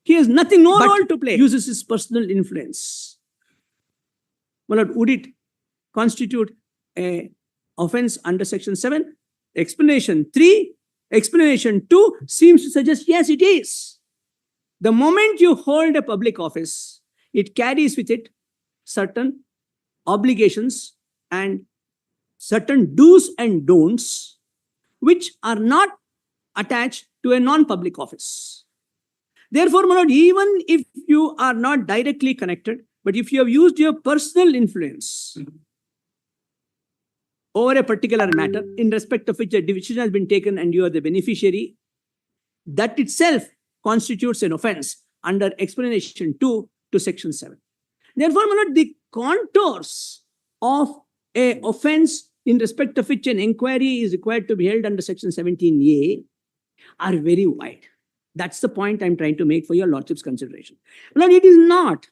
He has no role to play. Uses his personal influence. My lord, would it constitute a offense under section 7? Explanation 3. Explanation 2 seems to suggest yes, it is. The moment you hold a public office, it carries with it certain obligations and certain do's and don'ts which are not attached to a non-public office. Therefore, my lord, even if you are not directly connected, but if you have used your personal influence over a particular matter in respect of which a decision has been taken and you are the beneficiary, that itself constitutes an offense under explanation 2 to section 7. Therefore, my lord, the contours of an offense in respect of which an inquiry is required to be held under section 17A are very wide. That's the point I'm trying to make for your lordship's consideration. Lord, it is not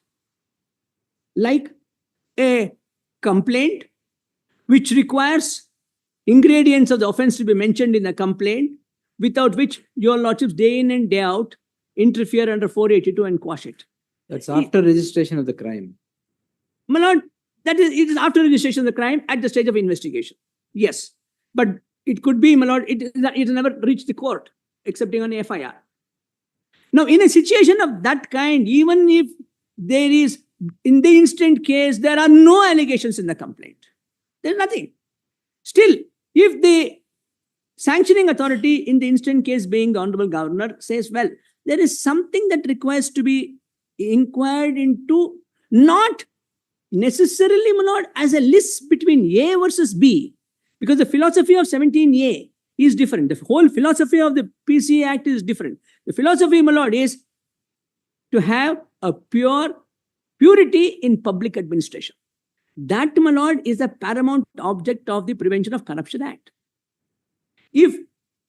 like a complaint which requires ingredients of the offense to be mentioned in a complaint, without which your lordships day in and day out interfere under 482 and quash it. That's after registration of the crime. My lord, it is after registration of the crime at the stage of investigation. Yes. But it could be, my lord, it has never reached the court, excepting on a FIR. Now, in a situation of that kind, even if there is, in the instant case, there are no allegations in the complaint. There's nothing. Still, if the sanctioning authority, in the instant case being the Honorable Governor, says, well, there is something that requires to be inquired into, not necessarily, my lord, as a list between A versus B, because the philosophy of 17A is different. The whole philosophy of the PC Act is different. The philosophy, my lord, is to have a purity in public administration. That, my lord, is a paramount object of the Prevention of Corruption Act. If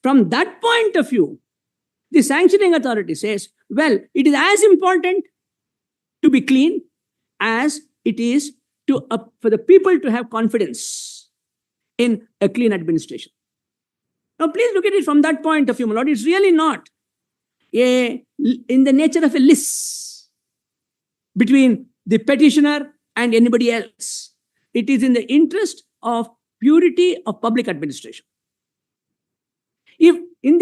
from that point of view, the sanctioning authority says, well, it is as important to be clean as it is to for the people to have confidence in a clean administration. Now, please look at it from that point of view, my lord. It's really not in the nature of a list between the petitioner and anybody else. It is in the interest of purity of public administration. If in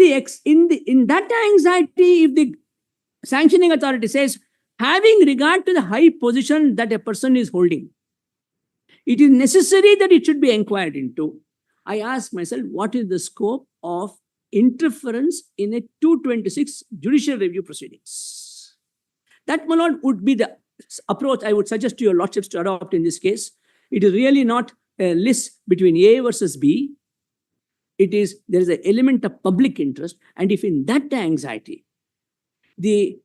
that anxiety, if the sanctioning authority says, having regard to the high position that a person is holding, it is necessary that it should be inquired into, I ask myself, what is the scope of interference in a 226 judicial review proceedings? That, my lord, would be the approach I would suggest to your lordships to adopt in this case. It is really not a list between A versus B. There is an element of public interest, and if in that anxiety, the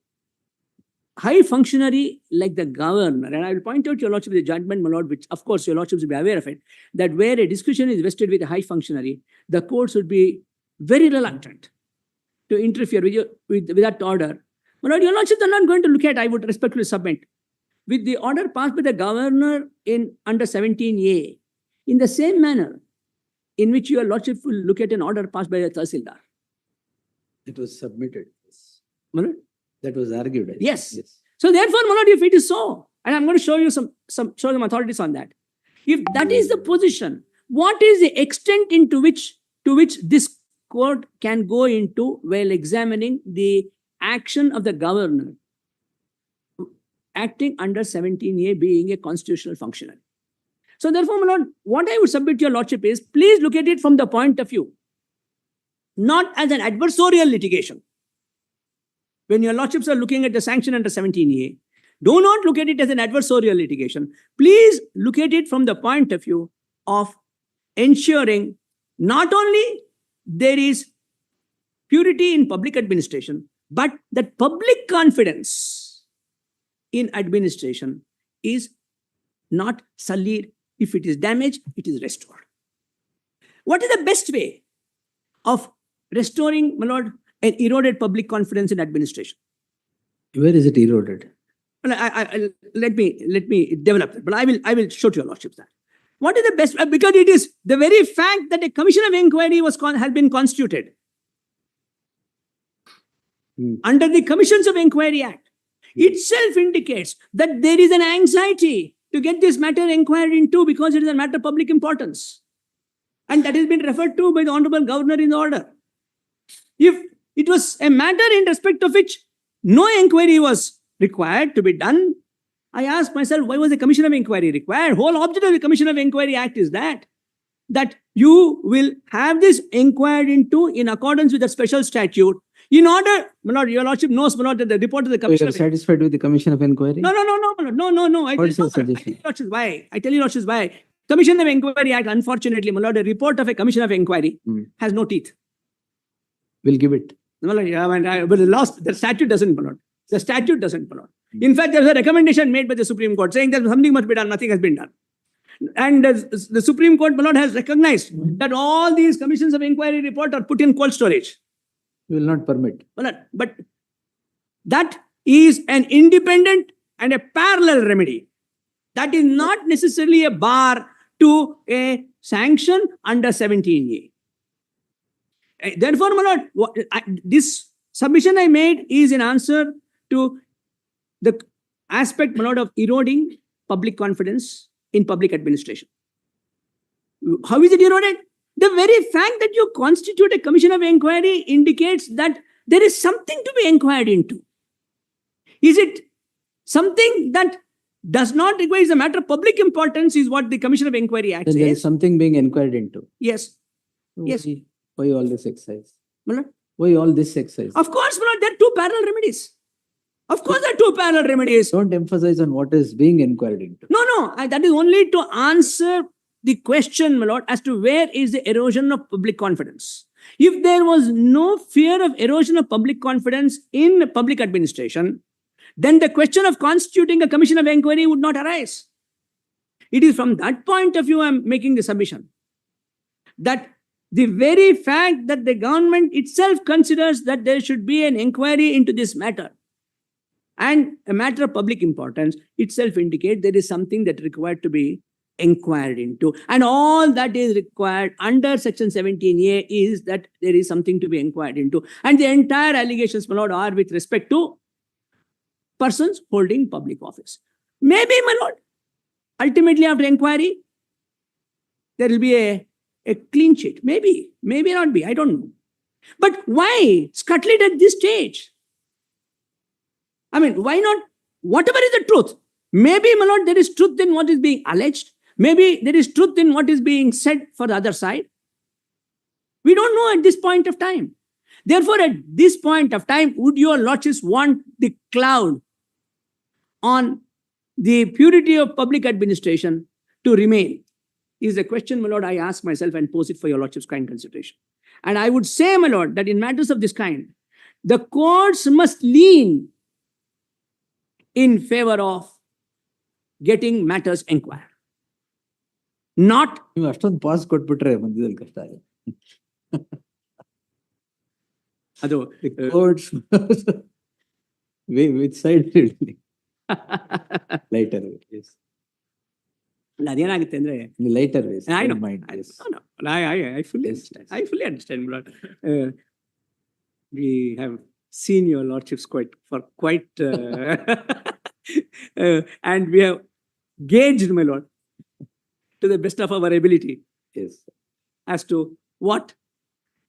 high functionary like the governor, and I will point out your lordship the judgment, my lord, which of course your lordships will be aware of it, that where a discretion is vested with a high functionary, the courts would be very reluctant to interfere with that order. My lord, your lordships are not going to look at, I would respectfully submit, with the order passed by the governor under 17A, in the same manner in which your lordship will look at an order passed by the Tahsildar. It was submitted. My lord? That was argued. Yes. So therefore, my lord, if it is so, and I'm going to show you some authorities on that. If that is the position, what is the extent to which this court can go into while examining the action of the governor acting under 17A, being a constitutional functionary? So therefore, my lord, what I would submit to your lordship is, please look at it from the point of view, not as an adversarial litigation. When your lordships are looking at the sanction under 17A, do not look at it as an adversarial litigation. Please look at it from the point of view of ensuring not only there is purity in public administration, but that public confidence in administration is not sullied. If it is damaged, it is restored. What is the best way of restoring, my lord, an eroded public confidence in administration? Where is it eroded? Well, let me develop it, but I will show to your lordships that. What is the best? Because it is the very fact that a commission of inquiry has been constituted under the Commissions of Inquiry Act. itself indicates that there is an anxiety to get this matter inquired into because it is a matter of public importance. And that has been referred to by the Honorable Governor in the order. If it was a matter in respect of which no inquiry was required to be done, I asked myself, why was the Commission of Inquiry required? Whole object of the Commission of Inquiry Act is that you will have this inquired into in accordance with the special statute. In order, my lord, your lordship knows, my lord, that the report of the So Commission you are of satisfied with the Commission of Inquiry? No, my lord. What is your suggestion? I tell you, lordship, why. Commission of Inquiry Act, unfortunately, my lord, a report of a Commission of Inquiry has no teeth. We'll give it. No, my lord, but the statute doesn't, my lord. The statute doesn't, my lord. In fact, there was a recommendation made by the Supreme Court saying that something must be done, nothing has been done. And the Supreme Court, my lord, has recognized that all these commissions of inquiry report are put in cold storage. We will not permit. But that is an independent and a parallel remedy. That is not necessarily a bar to a sanction under 17A. Therefore, my lord, this submission I made is in answer to the aspect, my lord, of eroding public confidence in public administration. How is it eroded? The very fact that you constitute a commission of inquiry indicates that there is something to be inquired into. Is it something that does not require, is a matter of public importance, is what the Commission of Inquiry Act Then there is says? something being inquired into. Yes. Yes. Why all this exercise? My lord? Why all this exercise? Of course, my lord, there are two parallel remedies. Of course, there are two parallel remedies. Don't emphasize on what is being inquired into. No, that is only to answer the question, my lord, as to where is the erosion of public confidence. If there was no fear of erosion of public confidence in public administration, then the question of constituting a commission of inquiry would not arise. It is from that point of view I am making the submission that the very fact that the government itself considers that there should be an inquiry into this matter and a matter of public importance itself indicates there is something that is required to be inquired into. And all that is required under Section 17A is that there is something to be inquired into. And the entire allegations, my lord, are with respect to persons holding public office. Maybe, my lord, ultimately after inquiry, there will be a clean sheet. Maybe not be, I don't know. But why scuttle it at this stage? I mean, why not? Whatever is the truth. Maybe, my lord, there is truth in what is being alleged. Maybe there is truth in what is being said for the other side. We don't know at this point of time. Therefore, at this point of time, would your lordships want the cloud on the purity of public administration to remain? Is a question, my lord, I ask myself and pose it for your lordship's kind consideration. And I would say, my lord, that in matters of this kind, the courts must lean in favor of getting matters inquired. Not ನೀವು ಅಷ್ಟೊಂದು pass ಕೊಟ್ಬಿಟ್ರೆ ಮಧ್ಯದಲ್ಲಿ ಕಷ್ಟ ಆಗುತ್ತೆ. ಅದು Courts which side really? Lighter way, yes. ಅದೇನಾಗುತ್ತೆ ಅಂದ್ರೆ Lighter ways. I know. Mind, yes. No, I fully Yes, understand. I fully understand, my lord. We have seen your lordships quite and we have gauged, my lord, to the best of our ability Yes. as to what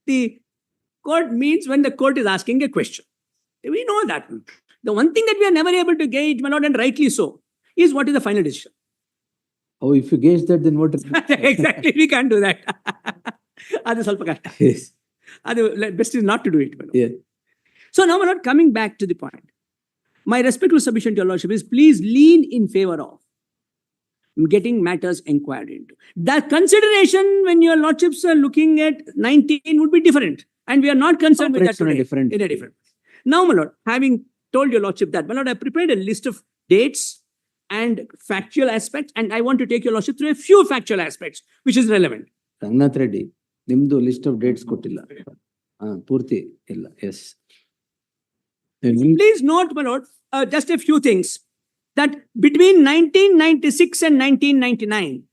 the court means when the court is asking a question. We know that. The one thing that we are never able to gauge, my lord, and rightly so, is what is the final decision. Oh, if you gauge that, then what is Exactly, we can't do that. Adu ಸ್ವಲ್ಪ ಕಷ್ಟ. Yes. Adu best is not to do it, my lord. Yeah. So now, my lord, coming back to the point, my respectful submission to your lordship is please lean in favor of getting matters inquired into. That consideration when your lordships are looking at 19 would be different. And we are not concerned with that Operates on a today. different In a different. Now, my lord, having told your lordship that, my lord, I prepared a list of dates and factual aspects, and I want to take your lordship through a few factual aspects, which is relevant. Ranganath Reddy ನಿಮ್ದು list of dates ಕೊಟ್ಟಿಲ್ಲ. ಪೂರ್ತಿ ಇಲ್ಲ. S. Please note, my lord, just a few things, that between 1996 and 1999,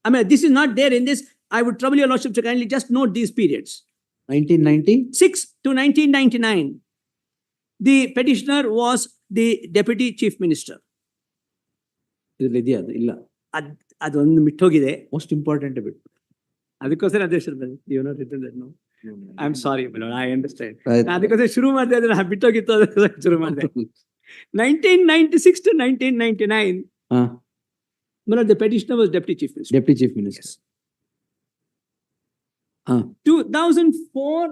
I mean, this is not there in this. I would trouble your lordship to kindly just note these periods. 1990? 6 to 1999, the petitioner was the Deputy Chief Minister. ಇದ್ರಲ್ಲಿ ಇದೆಯಾ ಅದು? ಇಲ್ಲ. ಅದೊಂದು ಮಿಟ್ಟೋಗಿದೆ. Most important ಬಿಟ್ಟು ಅದಕ್ಕೋಸ್ಕರ ಅಧ್ಯಕ್ಷರು I am sorry I understand. ಆಯ್ತು. ಅದಕ್ಕೋಸ್ಕರ ಶುರು ಮಾಡಿದೆ, ಅದನ್ನ ಬಿಟ್ಟೋಗಿತ್ತು, ಅದಕ್ಕೋಸ್ಕರ ಶುರು ಮಾಡಿದೆ. 1996 to 1999, ಹಾ, the petitioner was Deputy Chief Minister. Deputy chief minister. ಹಾ, 2004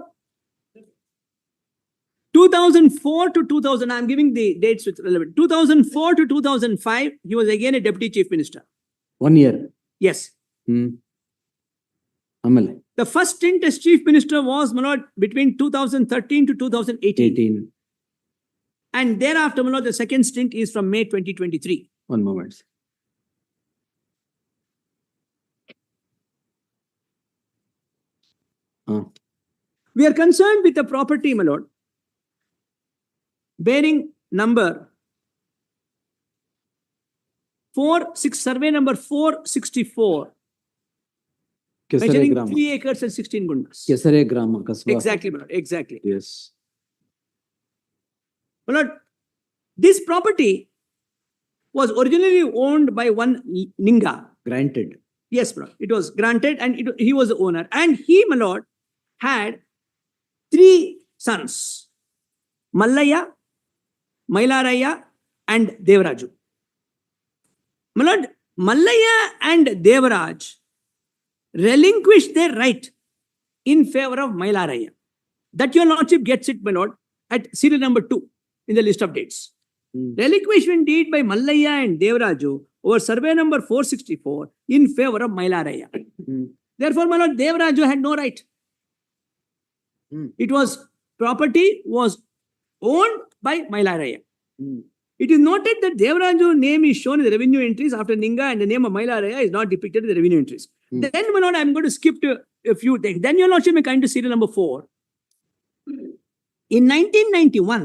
to 2000, I'm giving the dates which are relevant. 2004 to 2005, he was again a Deputy Chief Minister. 1 year. Yes. ಆಮೇಲೆ The first stint as Chief Minister was, my lord, between 2013 to 2018. 18. And thereafter, my lord, the second stint is from May 2023. One moment. We are concerned with the property, my lord, bearing number 46, survey number 464, Kesare measuring ಗ್ರಾಮ. 3 acres and 16 gundas. ಕೆಸರೆ ಗ್ರಾಮ ಕಸ್ಬಾ. Exactly, my lord, exactly. Yes. My lord, this property was originally owned by one Ninga. Granted. Yes, my lord, it was granted and he was the owner. And he, my lord, had 3 sons, Mallaya, Mailaraya and Devaraju. My lord, Mallaya and Devaraj relinquished their right in favor of Mailaraya. That your lordship gets it, my lord, at serial number 2 in the list of dates. Relinquishment deed by Mallaya and Devaraju over survey number 464 in favor of Mailaraya. Therefore, my lord, Devaraju had no right. It was property was owned by Mailaraya. It is noted that Devaraju name is shown in the revenue entries after Ninga and the name of Mailaraya is not depicted in the revenue entries. Then, my lord, I'm going to skip to a few things. Then your lordship may come to serial number 4. In 1991,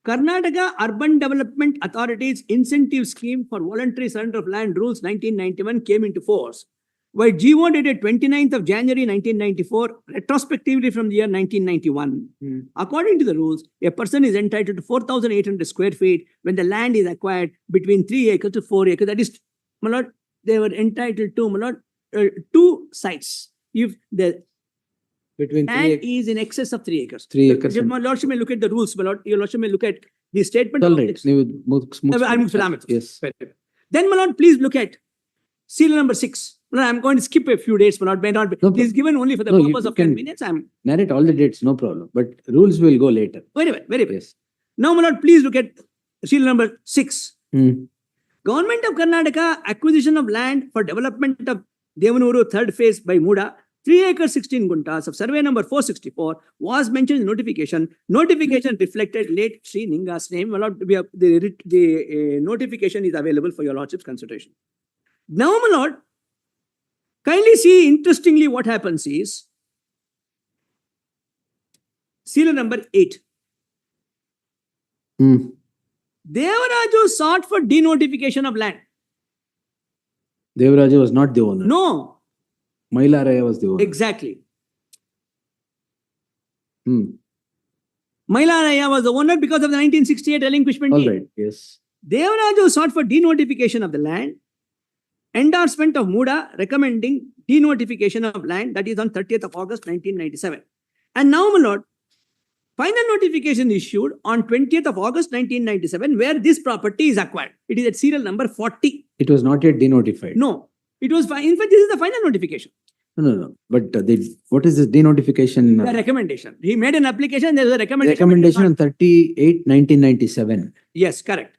Karnataka Urban Development Authority's incentive scheme for voluntary surrender of land rules 1991 came into force, while GO dated 29th of January 1994, retrospectively from the year 1991. According to the rules, a person is entitled to 4,800 square feet when the land is acquired between 3 acres to 4 acres. That is, my lord, they were entitled to, my lord, 2 sites. If the Between 3 land is in excess of 3 acres. 3 acres. My lordship may look at the rules, my lord. Your lordship may look at the statement. All of right. this. ನೀವು I'm Philamet. Yes. Then, my lord, please look at serial number 6. My lord, I'm going to skip a few dates, my lord. May not be. No, Please given only for the no, you purpose of can- convenience. I'm narrate all the dates, no problem. But rules will go later. very well, very well. Yes. Now, my lord, please look at serial number 6. Hmm. Government of Karnataka acquisition of land for development of Devanuru third phase by MUDA, 3 acres 16 guntas of survey number 464 was mentioned in notification. Notification reflected late Sri Ninga's name. My lord, we have the notification is available for your lordship's consideration. Now, my lord, kindly see, interestingly, what happens is serial number 8. Hmm. Devaraju sought for denotification of land. Devaraju was not the owner. No, Mailaraya was the owner. exactly. Hmm. Mailaraya was the owner because of the 1968 relinquishment All deed. right. Yes. Devaraju sought for denotification of the land. Endorsement of MUDA recommending denotification of land, that is on 30th of August 1997. And now, my lord, final notification issued on 20th of August 1997 where this property is acquired. It is at serial number 40. It was not yet denotified. No, it was, in fact, this is the final notification. No. But what is this denotification? The recommendation. He made an application, there was a recommendation. Recommendation on 38/1997. Yes, correct.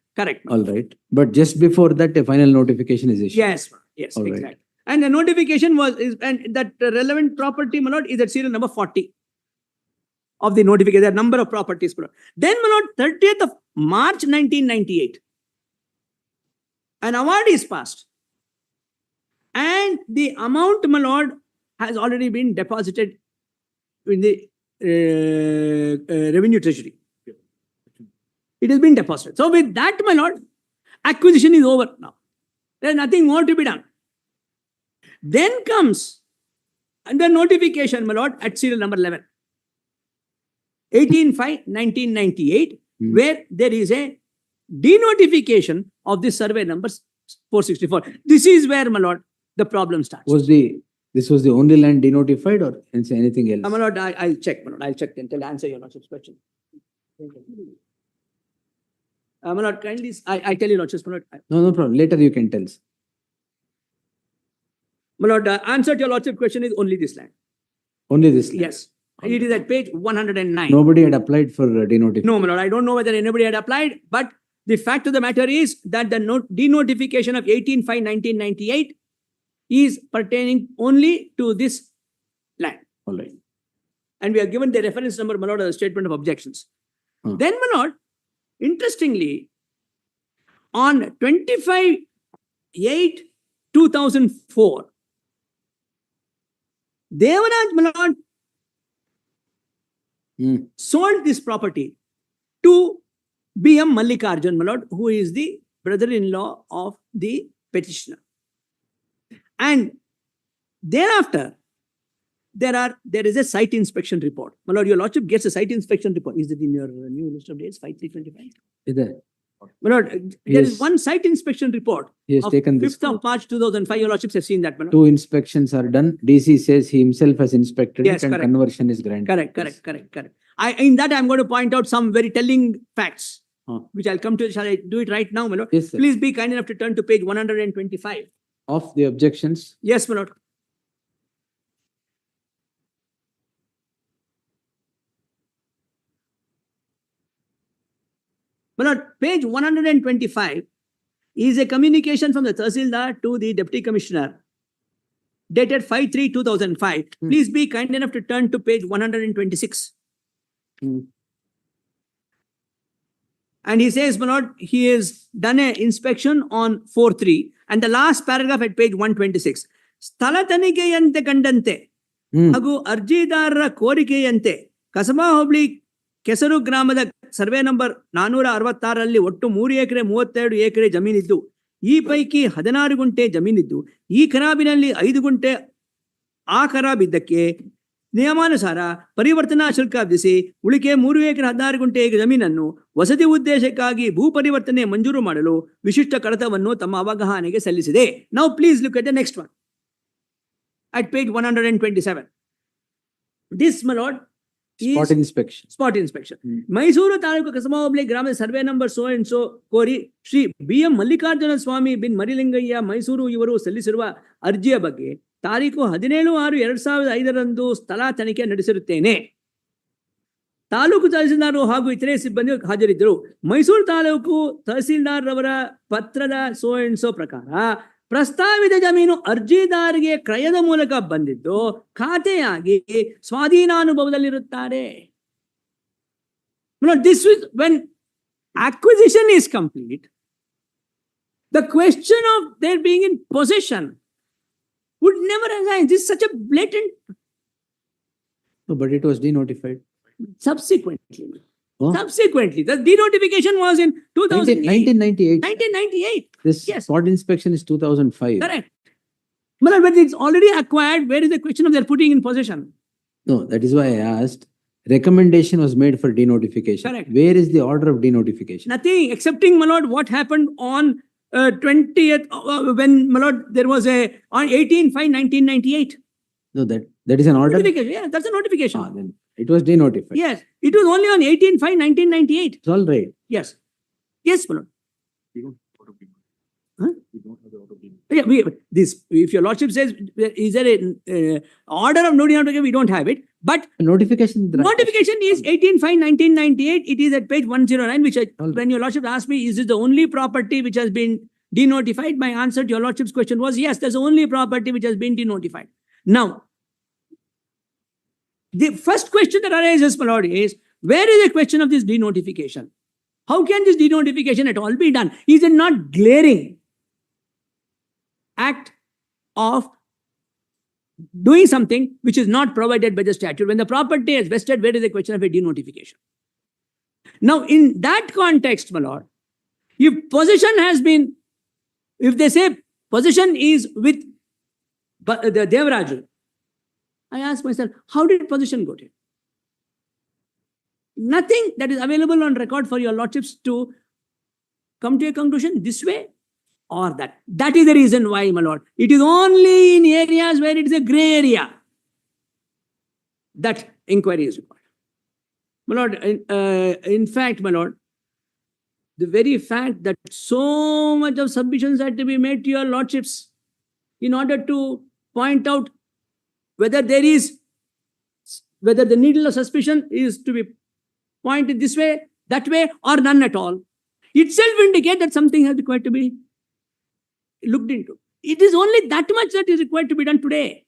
All right. But just before that, a final notification is issued. Yes, yes, All right. exactly. And the notification and that relevant property, my lord, is at serial number 40 of the notification. There are number of properties. My lord. Then, my lord, 30th of March 1998, an award is passed. And the amount, my lord, has already been deposited in the revenue treasury. It has been deposited. So with that, my lord, acquisition is over now. There's nothing more to be done. Then comes the notification, my lord, at serial number 11. 18/5/1998, where there is a denotification of this survey number 464. This is where, my lord, the problem starts. This was the only land denotified or anything else? My lord, I'll check, my lord. I'll check until I answer your lordship's question. My lord, kindly, I tell you, lordship, my lord. No problem. Later you can tell. My lord, answer to your lordship question is only this land. Only this land? Yes. It is at page 109. Nobody had applied for denotification? No, my lord. I don't know whether anybody had applied, but the fact of the matter is that the denotification of 18/5/1998 is pertaining only to this land. All right. And we are given the reference number, my lord, as a statement of objections. Then, my lord, interestingly, on 25/8/2004, Devaraj, my lord, sold this property to B.M. Mallikarjun, my lord, who is the brother-in-law of the petitioner. And thereafter, there is a site inspection report. My lord, your lordship gets a site inspection report. Is it in your new list of dates, 5/3/25? Is there? My lord, there is one site inspection report. He has taken this. 5th of March 2005. Your lordships have seen that, my lord. 2 inspections are done. DC says he himself has inspected Yes, it and correct. conversion is granted. Correct. In that, I'm going to point out some very telling facts, which I'll come to. Shall I do it right now, my lord? Yes, sir. Please be kind enough to turn to page 125. Of the objections? Yes, my lord. My lord, page 125 is a communication from the Tahsildar to the Deputy Commissioner dated 5/3/2005. Please be kind enough to turn to page 126. And he says, my lord, he has done an inspection on 4/3 and the last paragraph at page 126. ಸ್ಥಳ ತನಿಖೆಯಂತೆ ಕಂಡಂತೆ ಹಾಗೂ ಅರ್ಜಿದಾರರ ಕೋರಿಕೆಯಂತೆ ಕಸಬಾ ಹೋಬಳಿ ಕೆಸರು ಗ್ರಾಮದ survey number 466ರಲ್ಲಿ ಒಟ್ಟು 3 ಎಕರೆ 32 ಎಕರೆ ಜಮೀನಿದ್ದು ಈ ಪೈಕಿ 16 ಗುಂಟೆ ಜಮೀನಿದ್ದು ಈ ಖರಾಬಿನಲ್ಲಿ 5 ಗುಂಟೆ ಆ ಖರಾಬಿದ್ದಕ್ಕೆ ನಿಯಮಾನುಸಾರ ಪರಿವರ್ತನಾ ಶುಲ್ಕ ವಿಧಿಸಿ ಉಳಿಕೆ 3 ಎಕರೆ 16 ಗುಂಟೆ ಜಮೀನನ್ನು ವಸತಿ ಉದ್ದೇಶಕ್ಕಾಗಿ ಭೂ ಪರಿವರ್ತನೆ ಮಂಜೂರು ಮಾಡಲು ವಿಶಿಷ್ಟ ಕಡತವನ್ನು ತಮ್ಮ ಅವಗಾಹನೆಗೆ ಸಲ್ಲಿಸಿದೆ. Now please look at the next one at page 127. This, my lord, Spot inspection. Spot inspection. Mysuru taluk ಕಸಬಾ ಹೋಬಳಿ ಗ್ರಾಮದ survey number so and so ಕೋರಿ ಶ್ರೀ B.M. ಮಲ್ಲಿಕಾರ್ಜುನ ಸ್ವಾಮಿ ಬಿನ್ ಮರಿಲಿಂಗಯ್ಯ ಮೈಸೂರು ಇವರು ಸಲ್ಲಿಸಿರುವ ಅರ್ಜಿಯ ಬಗ್ಗೆ ತಾರೀಕು 17/6/2005 ಸ್ಥಳ ತನಿಖೆ ನಡೆಸಿರುತ್ತೇನೆ. ತಾಲೂಕು ತಹಸೀಲ್ದಾರ್ ಹಾಗೂ ಇತರೆ ಸಿಬ್ಬಂದಿ ಹಾಜರಿದ್ದರು. ಮೈಸೂರು ತಾಲೂಕು ತಹಸೀಲ್ದಾರ್ ರವರ ಪತ್ರದ ಸೋ ಅಂಡ್ ಸೋ ಪ್ರಕಾರ ಪ್ರಸ್ತಾವಿತ ಜಮೀನು ಅರ್ಜಿದಾರರಿಗೆ ಕ್ರಯದ ಮೂಲಕ ಬಂದಿದ್ದು ಖಾತೆಯಾಗಿ ಸ್ವಾಧೀನಾನುಭವದಲ್ಲಿರುತ್ತಾರೆ. This is when acquisition is complete, the question of their being in possession would never arise. This is such a blatant. No, but it was denotified. Subsequently, the denotification was in 1998. 1998. This Yes. spot inspection is 2005. Correct. But when it's already acquired, where is the question of their putting in possession? No, that is why I asked. Recommendation was made for denotification. Correct. Where is the order of denotification? Nothing, excepting, my lord, what happened on 20th, when, my lord, there was on 18/5/1998. No, that is an order. Notification. Yeah, that's a notification. Then it was denotified. Yes, it was only on 18/5/1998. It's all right. Yes, my lord. Huh? Yeah, if your lordship says, is there an order of notification? We don't have it. But Notification. notification is 18/5/1998. It is at page 109, which when your lordship asked me, is this the only property which has been denotified? My answer to your lordship's question was, yes, that's the only property which has been denotified. Now, the first question that arises, my lord, is where is the question of this denotification? How can this denotification at all be done? Is it not glaring act of doing something which is not provided by the statute? When the property is vested, where is the question of a denotification? Now, in that context, my lord, if possession has been, if they say possession is with the Devaraju, I ask myself, how did possession go to him? nothing that is available on record for your lordships to come to a conclusion this way or that. That is the reason why, my lord, it is only in areas where it is a gray area that inquiry is required. My lord, in fact, my lord, the very fact that so much of submissions had to be made to your lordships in order to point out whether the needle of suspicion is to be pointed this way, that way, or none at all, itself indicate that something has required to be looked into. It is only that much that is required to be done today.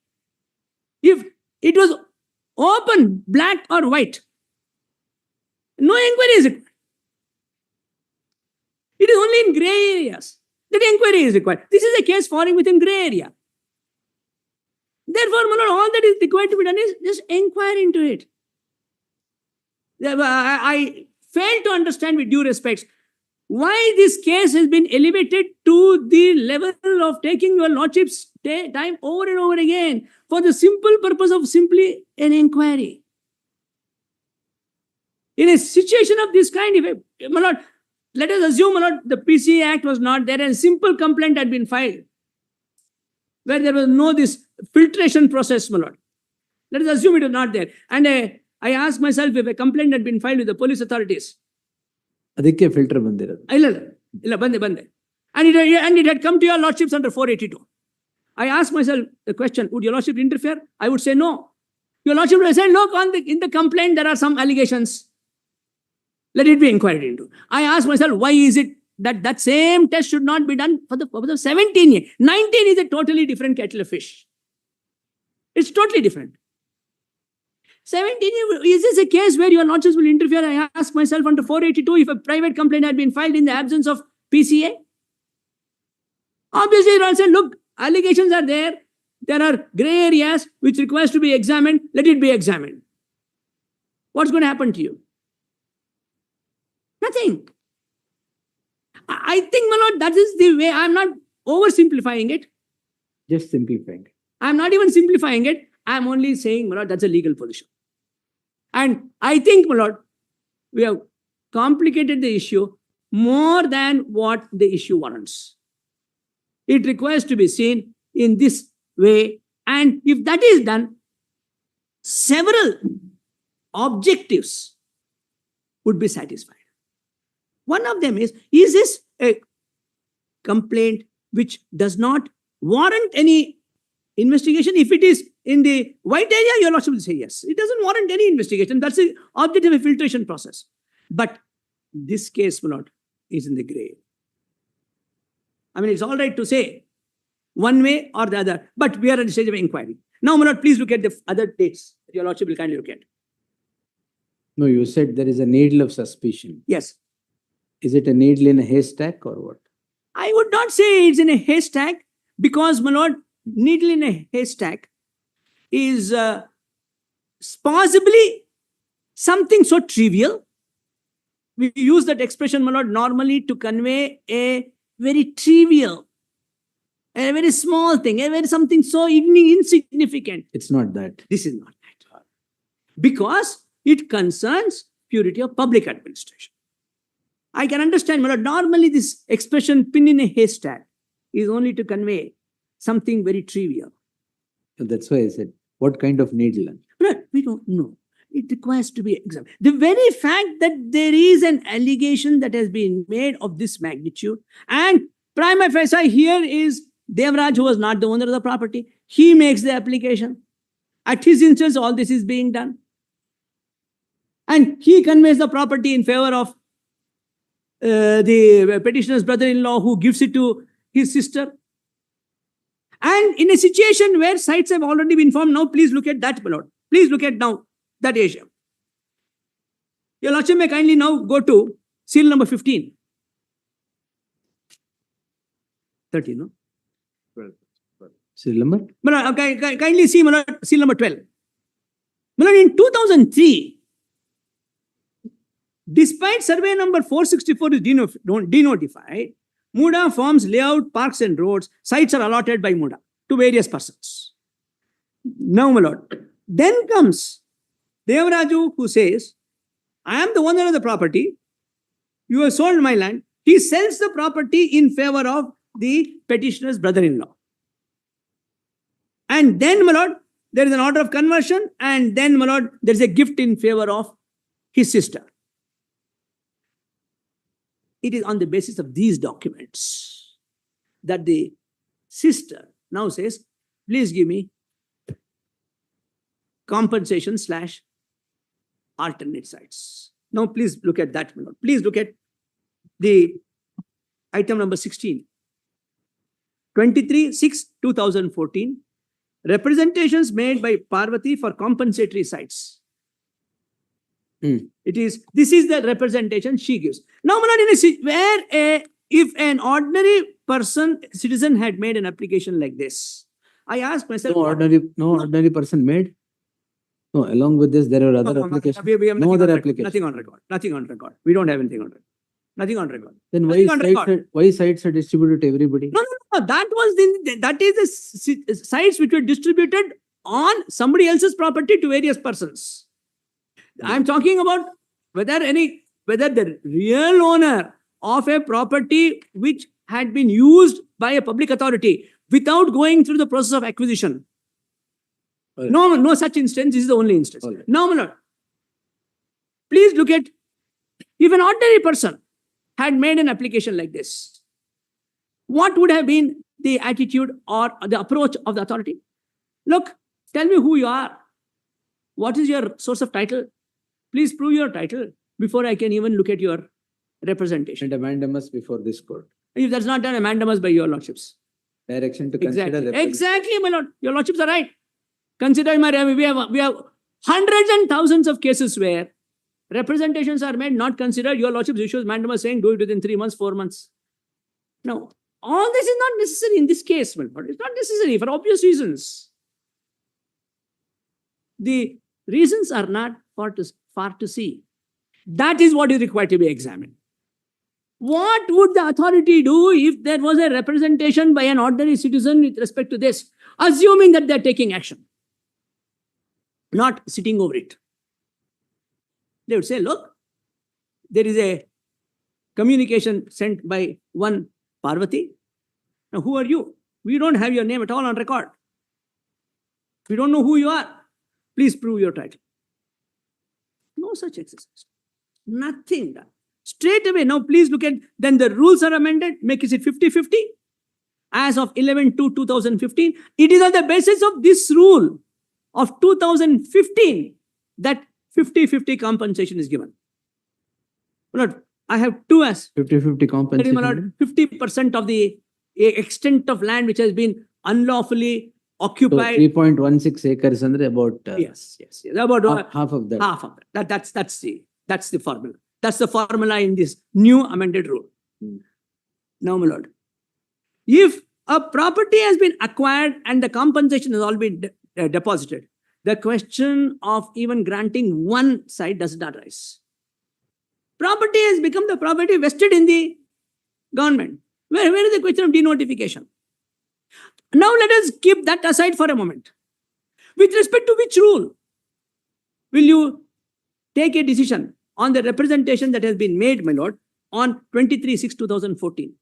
If it was open, black or white, no inquiry is required. It is only in gray areas that inquiry is required. This is a case falling within gray area. Therefore, my lord, all that is required to be done is just inquire into it. I fail to understand, with due respects, why this case has been elevated to the level of taking your lordship's time over and over again for the simple purpose of simply an inquiry. In a situation of this kind, my lord, let us assume, my lord, the PCA Act was not there and a simple complaint had been filed where there was no this filtration process, my lord. Let us assume it was not there. And I asked myself if a complaint had been filed with the police authorities. ಅದಕ್ಕೆ filter ಬಂದಿರೋದು. ಇಲ್ಲ, ಬಂದೆ. And it had come to your lordships under 482. I asked myself the question, would your lordship interfere? I would say no. Your lordship would say, look, in the complaint there are some allegations. Let it be inquired into. I asked myself, why is it that same test should not be done for the purpose of 17? 19 is a totally different kettle of fish. It's totally different. 17, is this a case where your lordships will interfere? I asked myself under 482 if a private complaint had been filed in the absence of PCA. Obviously, you all said, look, allegations are there. There are gray areas which requires to be examined. Let it be examined. What's going to happen to you? Nothing. I think, my lord, that is the way. I'm not oversimplifying it. Just simplifying. I'm not even simplifying it. I'm only saying, my lord, that's a legal position. And I think, my lord, we have complicated the issue more than what the issue warrants. It requires to be seen in this way. And if that is done, several objectives would be satisfied. One of them is this a complaint which does not warrant any investigation? If it is in the white area, your lordship will say yes. It doesn't warrant any investigation. That's the object of a filtration process. But this case, my lord, is in the gray. I mean, it's all right to say one way or the other, but we are at the stage of inquiry. Now, my lord, please look at the other dates that your lordship will kindly look at. No, you said there is a needle of suspicion. Yes. Is it a needle in a haystack or what? I would not say it's in a haystack because, my lord, needle in a haystack is possibly something so trivial. We use that expression, my lord, normally to convey a very trivial, a very small thing, a very something so insignificant. It's not that. This is not that. Because it concerns purity of public administration. I can understand, my lord, normally this expression pin in a haystack is only to convey something very trivial. That's why I said, what kind of needle? But we don't know. It requires to be examined. The very fact that there is an allegation that has been made of this magnitude, and prima facie here is Devraj, who was not the owner of the property. He makes the application. At his instance, all this is being done. And he conveys the property in favor of the petitioner's brother-in-law, who gives it to his sister. And in a situation where sites have already been formed, now please look at that, my lord. Please look at now that area. Your lordship may kindly now go to seal number 15. 13, no? 12. Seal number? Kindly see, my lord, seal number 12. My lord, in 2003, despite survey number 464 is denotified, MUDA forms layout, parks and roads. Sites are allotted by MUDA to various persons. Now, my lord, then comes Devraju, who says, I am the owner of the property. You have sold my land. He sells the property in favor of the petitioner's brother-in-law. And then, my lord, there is an order of conversion, and then, my lord, there is a gift in favor of his sister. It is on the basis of these documents that the sister now says, please give me compensation / alternate sites. Now, please look at that, my lord. Please look at the item number 16. 23/6/2014. Representations made by Parvati for compensatory sites. This is the representation she gives. Now, my lord, if an ordinary citizen had made an application like this, I asked myself, No ordinary person made? No, along with this, there are other applications. We have No nothing other on record. application. Nothing on record. Nothing on record. We don't have anything on record. Nothing on record. Then Nothing on record. why sites are distributed to everybody? No. That is the sites which were distributed on somebody else's property to various persons. I'm talking about whether the real owner of a property which had been used by a public authority without going through the process of acquisition. Right. No such instance. This is the only instance. Right. Now, my lord, please look at, if an ordinary person had made an application like this, what would have been the attitude or the approach of the authority? Look, tell me who you are. What is your source of title? Please prove your title before I can even look at your representation. And a mandamus before this court. If that's not done, a mandamus by your lordships. Direction to consider. Exactly, my lord. Your lordships are right. Consider, we have hundreds and thousands of cases where representations are made, not considered. Your lordship issues mandamus saying do it within 3 months, 4 months. No, all this is not necessary in this case, my lord. It's not necessary for obvious reasons. The reasons are not far to see. That is what is required to be examined. What would the authority do if there was a representation by an ordinary citizen with respect to this, assuming that they're taking action, not sitting over it? They would say, look, there is a communication sent by one Parvati. Now, who are you? We don't have your name at all on record. We don't know who you are. Please prove your title. No such exercise. Nothing done. Straight away, now please look at, then the rules are amended, make it 50-50. As of 11/2/2015, it is on the basis of this rule of 2015 that 50-50 compensation is given. Lord, I have two as 50-50 compensation. 50% of the extent of land which has been unlawfully occupied. 3.16 acres and about Yes. About half of that. Half of that. That's the formula. That's the formula in this new amended rule. Now, my lord, if a property has been acquired and the compensation has all been deposited, the question of even granting one side does not arise. Property has become the property vested in the government. Where is the question of denotification? Now let us keep that aside for a moment. With respect to which rule will you take a decision on the representation that has been made, my lord, on 23/6/2014?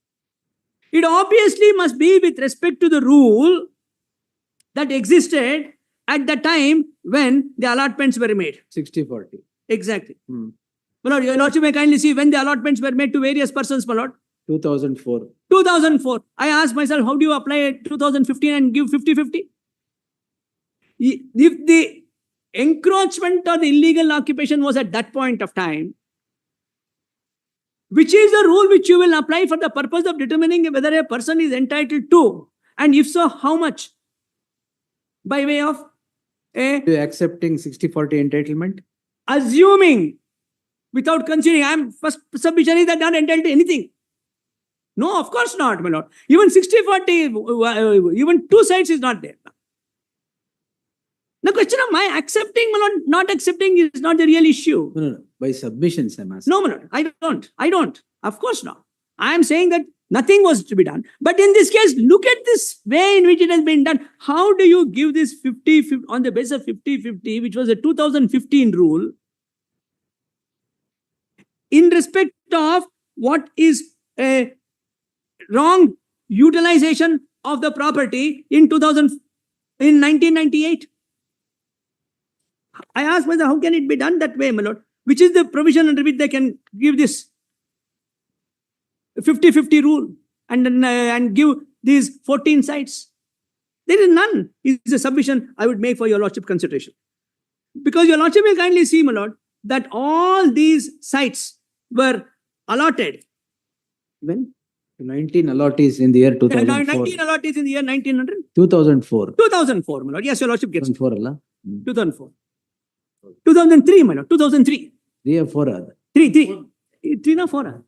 It obviously must be with respect to the rule that existed at the time when the allotments were made. 60-40. Exactly. My lord, your lordship may kindly see when the allotments were made to various persons, my lord. 2004. 2004. I asked myself, how do you apply 2015 and give 50-50? If the encroachment or the illegal occupation was at that point of time, which is the rule which you will apply for the purpose of determining whether a person is entitled to, and if so, how much? By way of Are you accepting 60-40 entitlement? Assuming, without considering, I'm first submission is that not entitled to anything. No, of course not, my lord. Even 60-40, even two sides is not there. The question of my accepting, my lord, not accepting is not the real issue. No. By submissions, I'm asking. No, my lord, I don't. Of course not. I am saying that nothing was to be done. But in this case, look at this way in which it has been done. How do you give this 50-50 on the basis of 50-50, which was a 2015 rule? in respect of what is a wrong utilization of the property in 1998. I asked myself, how can it be done that way, my lord? Which is the provision under which they can give this 50-50 rule and give these 14 sites? There is none. It's a submission I would make for your lordship consideration. Because your lordship will kindly see, my lord, that all these sites were allotted. When? 19 allottees in the year 2004. 19 allottees in the year 1900? 2004. 2004, my lord. Yes, your lordship gets it. 2004 ಅಲ್ಲ? 2004. 2003, my lord. 2003. 3 or 4 are. 3 or 4?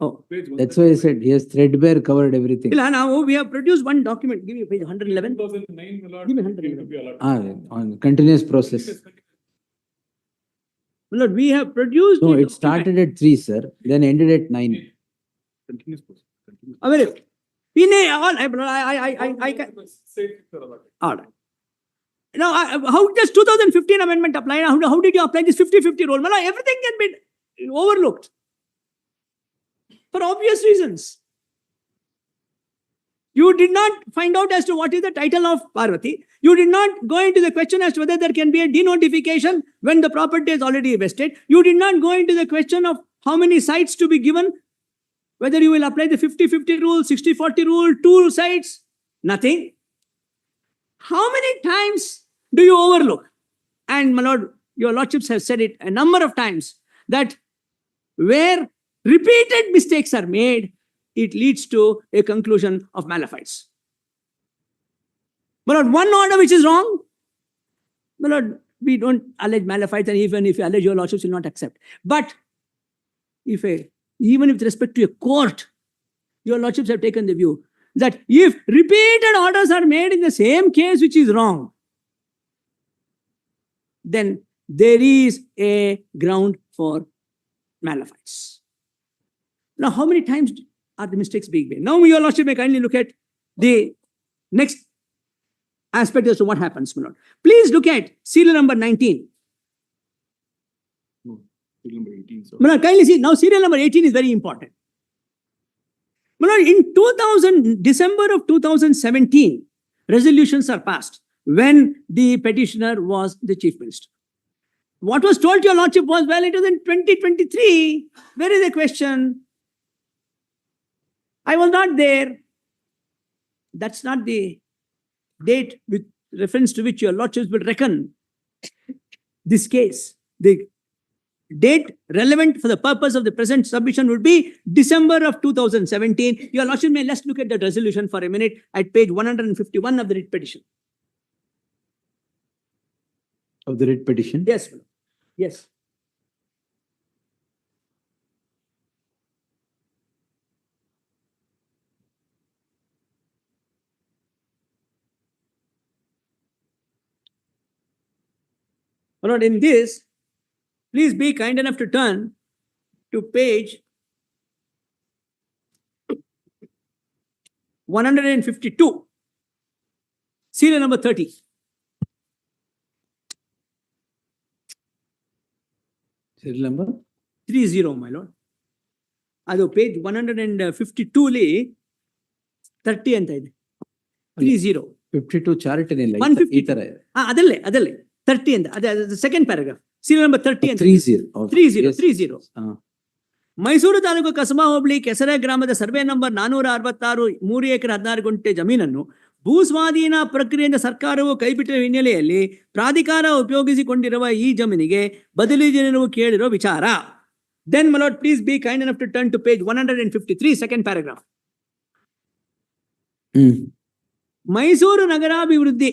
Oh. That's why I said he has threadbare covered everything. Now we have produced one document. Give me page 111. 2009, Lord, Give me 111. On continuous process. Lord, we have produced. No, it started at 3, sir. Then ended at 9. Continuous process. Available. I can. All right. Now, how does 2015 amendment apply? How did you apply this 50-50 rule? Everything can be overlooked for obvious reasons. You did not find out as to what is the title of Parvati. You did not go into the question as to whether there can be a denotification when the property is already vested. You did not go into the question of how many sites to be given, whether you will apply the 50-50 rule, 60-40 rule, 2 sites, nothing. How many times do you overlook? And my lord, your lordships have said it a number of times that where repeated mistakes are made, it leads to a conclusion of Malafides. My lord, one order which is wrong, my lord, we don't allege Malafides, and even if you allege, your lordships will not accept. But even with respect to a court, your lordships have taken the view that if repeated orders are made in the same case which is wrong, then there is a ground for Malafides. Now, how many times are the mistakes being made? Now, your lordship may kindly look at the next aspect as to what happens, my lord. Please look at serial number 19. No, serial number 18. So. My lord, kindly see, now serial number 18 is very important. My lord, in December of 2017, resolutions are passed when the petitioner was the chief minister. What was told to your lordship was, well, it was in 2023. Where is the question? I was not there. That's not the date with reference to which your lordships will reckon this case. The date relevant for the purpose of the present submission would be December of 2017. Your lordship may let's look at that resolution for a minute at page 151 of the writ petition. Of the writ petition? Yes. Yes. Lord, in this, please be kind enough to turn to page 152, serial number 30. Serial number? 30, my lord. Ado page 152 li 30 anta ide. 30. 52 chart in 150. Adalle. 30 anta. The second paragraph. Serial number 30 anta. 30. Mysuru taluk ಕಸಬಾ ಹೋಬಳಿ ಕೆಸರೆ ಗ್ರಾಮದ survey number 466 3 ಎಕರೆ 16 ಗುಂಟೆ ಜಮೀನನ್ನು ಭೂಸ್ವಾಧೀನ ಪ್ರಕ್ರಿಯೆಯಿಂದ ಸರ್ಕಾರವು ಕೈಬಿಟ್ಟಿರುವ ಹಿನ್ನೆಲೆಯಲ್ಲಿ ಪ್ರಾಧಿಕಾರ ಉಪಯೋಗಿಸಿಕೊಂಡಿರುವ ಈ ಜಮೀನಿಗೆ ಬದಲಿ ಜನರು ಕೇಳಿರೋ ವಿಚಾರ. Then, my lord, please be kind enough to turn to page 153, second paragraph. Mysuru ನಗರಾಭಿವೃದ್ಧಿ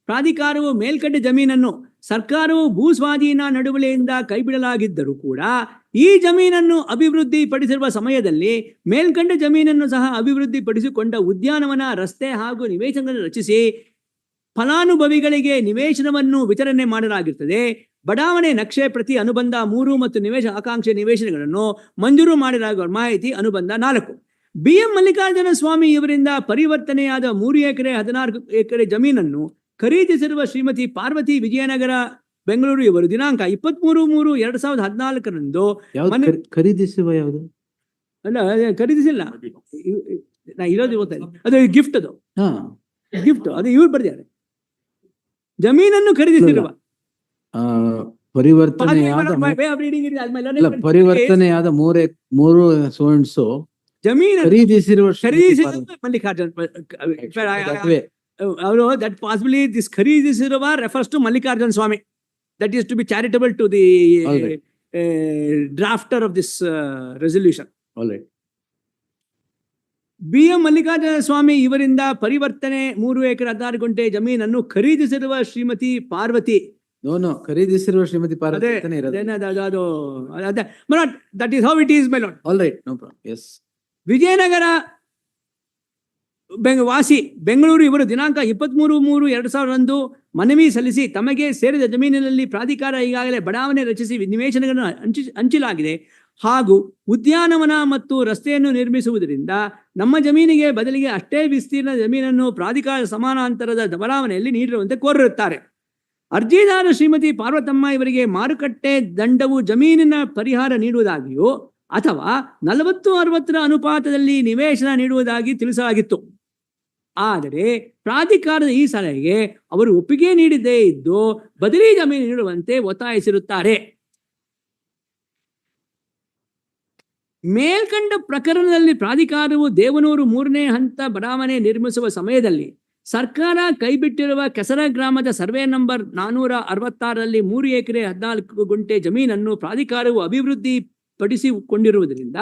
ಪ್ರಾಧಿಕಾರವು ಮೇಲ್ಕಂಡ ಜಮೀನನ್ನು ಸರ್ಕಾರವು ಭೂಸ್ವಾಧೀನ ನಡುವಳಿಯಿಂದ ಕೈಬಿಡಲಾಗಿದ್ದರೂ ಕೂಡ ಈ ಜಮೀನನ್ನು ಅಭಿವೃದ್ಧಿ ಪಡಿಸಿರುವ ಸಮಯದಲ್ಲಿ ಮೇಲ್ಕಂಡ ಜಮೀನನ್ನು ಸಹ ಅಭಿವೃದ್ಧಿ ಪಡಿಸಿಕೊಂಡ ಉದ್ಯಾನವನ, ರಸ್ತೆ ಹಾಗೂ ನಿವೇಶನಗಳನ್ನು ರಚಿಸಿ ಫಲಾನುಭವಿಗಳಿಗೆ ನಿವೇಶನವನ್ನು ವಿತರಣೆ ಮಾಡಲಾಗಿರುತ್ತದೆ. ಬಡಾವಣೆ ನಕ್ಷೆ ಪ್ರತಿ ಅನುಬಂಧ 3 ಮತ್ತು ನಿವೇಶ ಆಕಾಂಕ್ಷೆ ನಿವೇಶನಗಳನ್ನು ಮಂಜೂರು ಮಾಡಲಾಗುವ ಮಾಹಿತಿ ಅನುಬಂಧ 4. BM ಮಲ್ಲಿಕಾರ್ಜುನ ಸ್ವಾಮಿ ಇವರಿಂದ ಪರಿವರ್ತನೆಯಾದ 3 ಎಕರೆ 16 ಎಕರೆ ಜಮೀನನ್ನು ಖರೀದಿಸಿರುವ ಶ್ರೀಮತಿ ಪಾರ್ವತಿ ವಿಜಯನಗರ ಬೆಂಗಳೂರು ಇವರು ದಿನಾಂಕ 23/3/2014 ಯಾವ್ದು ಖರೀದಿಸುವ ಯಾವುದು? ಅಲ್ಲ ಖರೀದಿಸಿಲ್ಲ, ನಾ ಇರೋದು ಗೊತ್ತಿಲ್ಲ, ಅದು ಗಿಫ್ಟ್, ಅದು ಹಾ, ಗಿಫ್ಟ್, ಅದು ಇವ್ರು ಬರ್ದಿದ್ದಾರೆ. ಜಮೀನನ್ನು ಖರೀದಿಸಿರುವ ಪರಿವರ್ತನೆಯಾದ ಮೂರು ಸೋನ್ಸು ಜಮೀನು ಖರೀದಿಸಿರುವ ಮಲ್ಲಿಕಾರ್ಜುನ್ ಅವರು, that possibly this ಖರೀದಿಸಿರುವ refers to Mallikarjun Swami, that is to be charitable to the drafter of this resolution. All right. B.M. Mallikarjuna ಸ್ವಾಮಿ ಇವರಿಂದ ಪರಿವರ್ತನೆ 3 ಎಕರೆ 16 ಗುಂಟೆ ಜಮೀನನ್ನು ಖರೀದಿಸಿರುವ Shrimati Parvati. ಖರೀದಿಸಿರುವ Shrimati Parvati. that is how it is, my lord. All right, no problem. Yes. Vijayanagara ವಾಸಿ ಬೆಂಗಳೂರು ಇವರು ದಿನಾಂಕ 23/3/2000 ಮನವಿ ಸಲ್ಲಿಸಿ ತಮಗೆ ಸೇರಿದ ಜಮೀನಿನಲ್ಲಿ ಪ್ರಾಧಿಕಾರ ಈಗಾಗಲೇ ಬಡಾವಣೆ ರಚಿಸಿ ನಿವೇಶನಗಳನ್ನು ಹಂಚಲಾಗಿದೆ ಹಾಗೂ ಉದ್ಯಾನವನ ಮತ್ತು ರಸ್ತೆಯನ್ನು ನಿರ್ಮಿಸುವುದರಿಂದ ನಮ್ಮ ಜಮೀನಿಗೆ ಬದಲಿಗೆ ಅಷ್ಟೇ ವಿಸ್ತೀರ್ಣ ಜಮೀನನ್ನು ಪ್ರಾಧಿಕಾರ ಸಮಾನಾಂತರದ ಬಡಾವಣೆಯಲ್ಲಿ ನೀಡಿರುವಂತೆ ಕೋರಿರುತ್ತಾರೆ. ಅರ್ಜಿದಾರ ಶ್ರೀಮತಿ ಪಾರ್ವತಮ್ಮ ಇವರಿಗೆ ಮಾರುಕಟ್ಟೆ ದಂಡವು ಜಮೀನಿನ ಪರಿಹಾರ ನೀಡುವುದಾಗಿಯೋ ಅಥವಾ 40-60 ಅನುಪಾತದಲ್ಲಿ ನಿವೇಶನ ನೀಡುವುದಾಗಿ ತಿಳಿಸಲಾಗಿತ್ತು. ಆದರೆ ಪ್ರಾಧಿಕಾರದ ಈ ಸಲಹೆಗೆ ಅವರು ಒಪ್ಪಿಗೆ ನೀಡಿದ್ದೇ ಇದ್ದು ಬದಲಿ ಜಮೀನು ನೀಡುವಂತೆ ಒತ್ತಾಯಿಸಿರುತ್ತಾರೆ. ಮೇಲ್ಕಂಡ ಪ್ರಕರಣದಲ್ಲಿ ಪ್ರಾಧಿಕಾರವು ದೇವನೂರು 3ನೇ ಹಂತ ಬಡಾವಣೆ ನಿರ್ಮಿಸುವ ಸಮಯದಲ್ಲಿ ಸರ್ಕಾರ ಕೈಬಿಟ್ಟಿರುವ ಕೆಸರ ಗ್ರಾಮದ ಸರ್ವೆ ನಂಬರ್ 466ರಲ್ಲಿ 3 ಎಕರೆ 14 ಗುಂಟೆ ಜಮೀನನ್ನು ಪ್ರಾಧಿಕಾರವು ಅಭಿವೃದ್ಧಿ ಪಡಿಸಿಕೊಂಡಿರುವುದರಿಂದ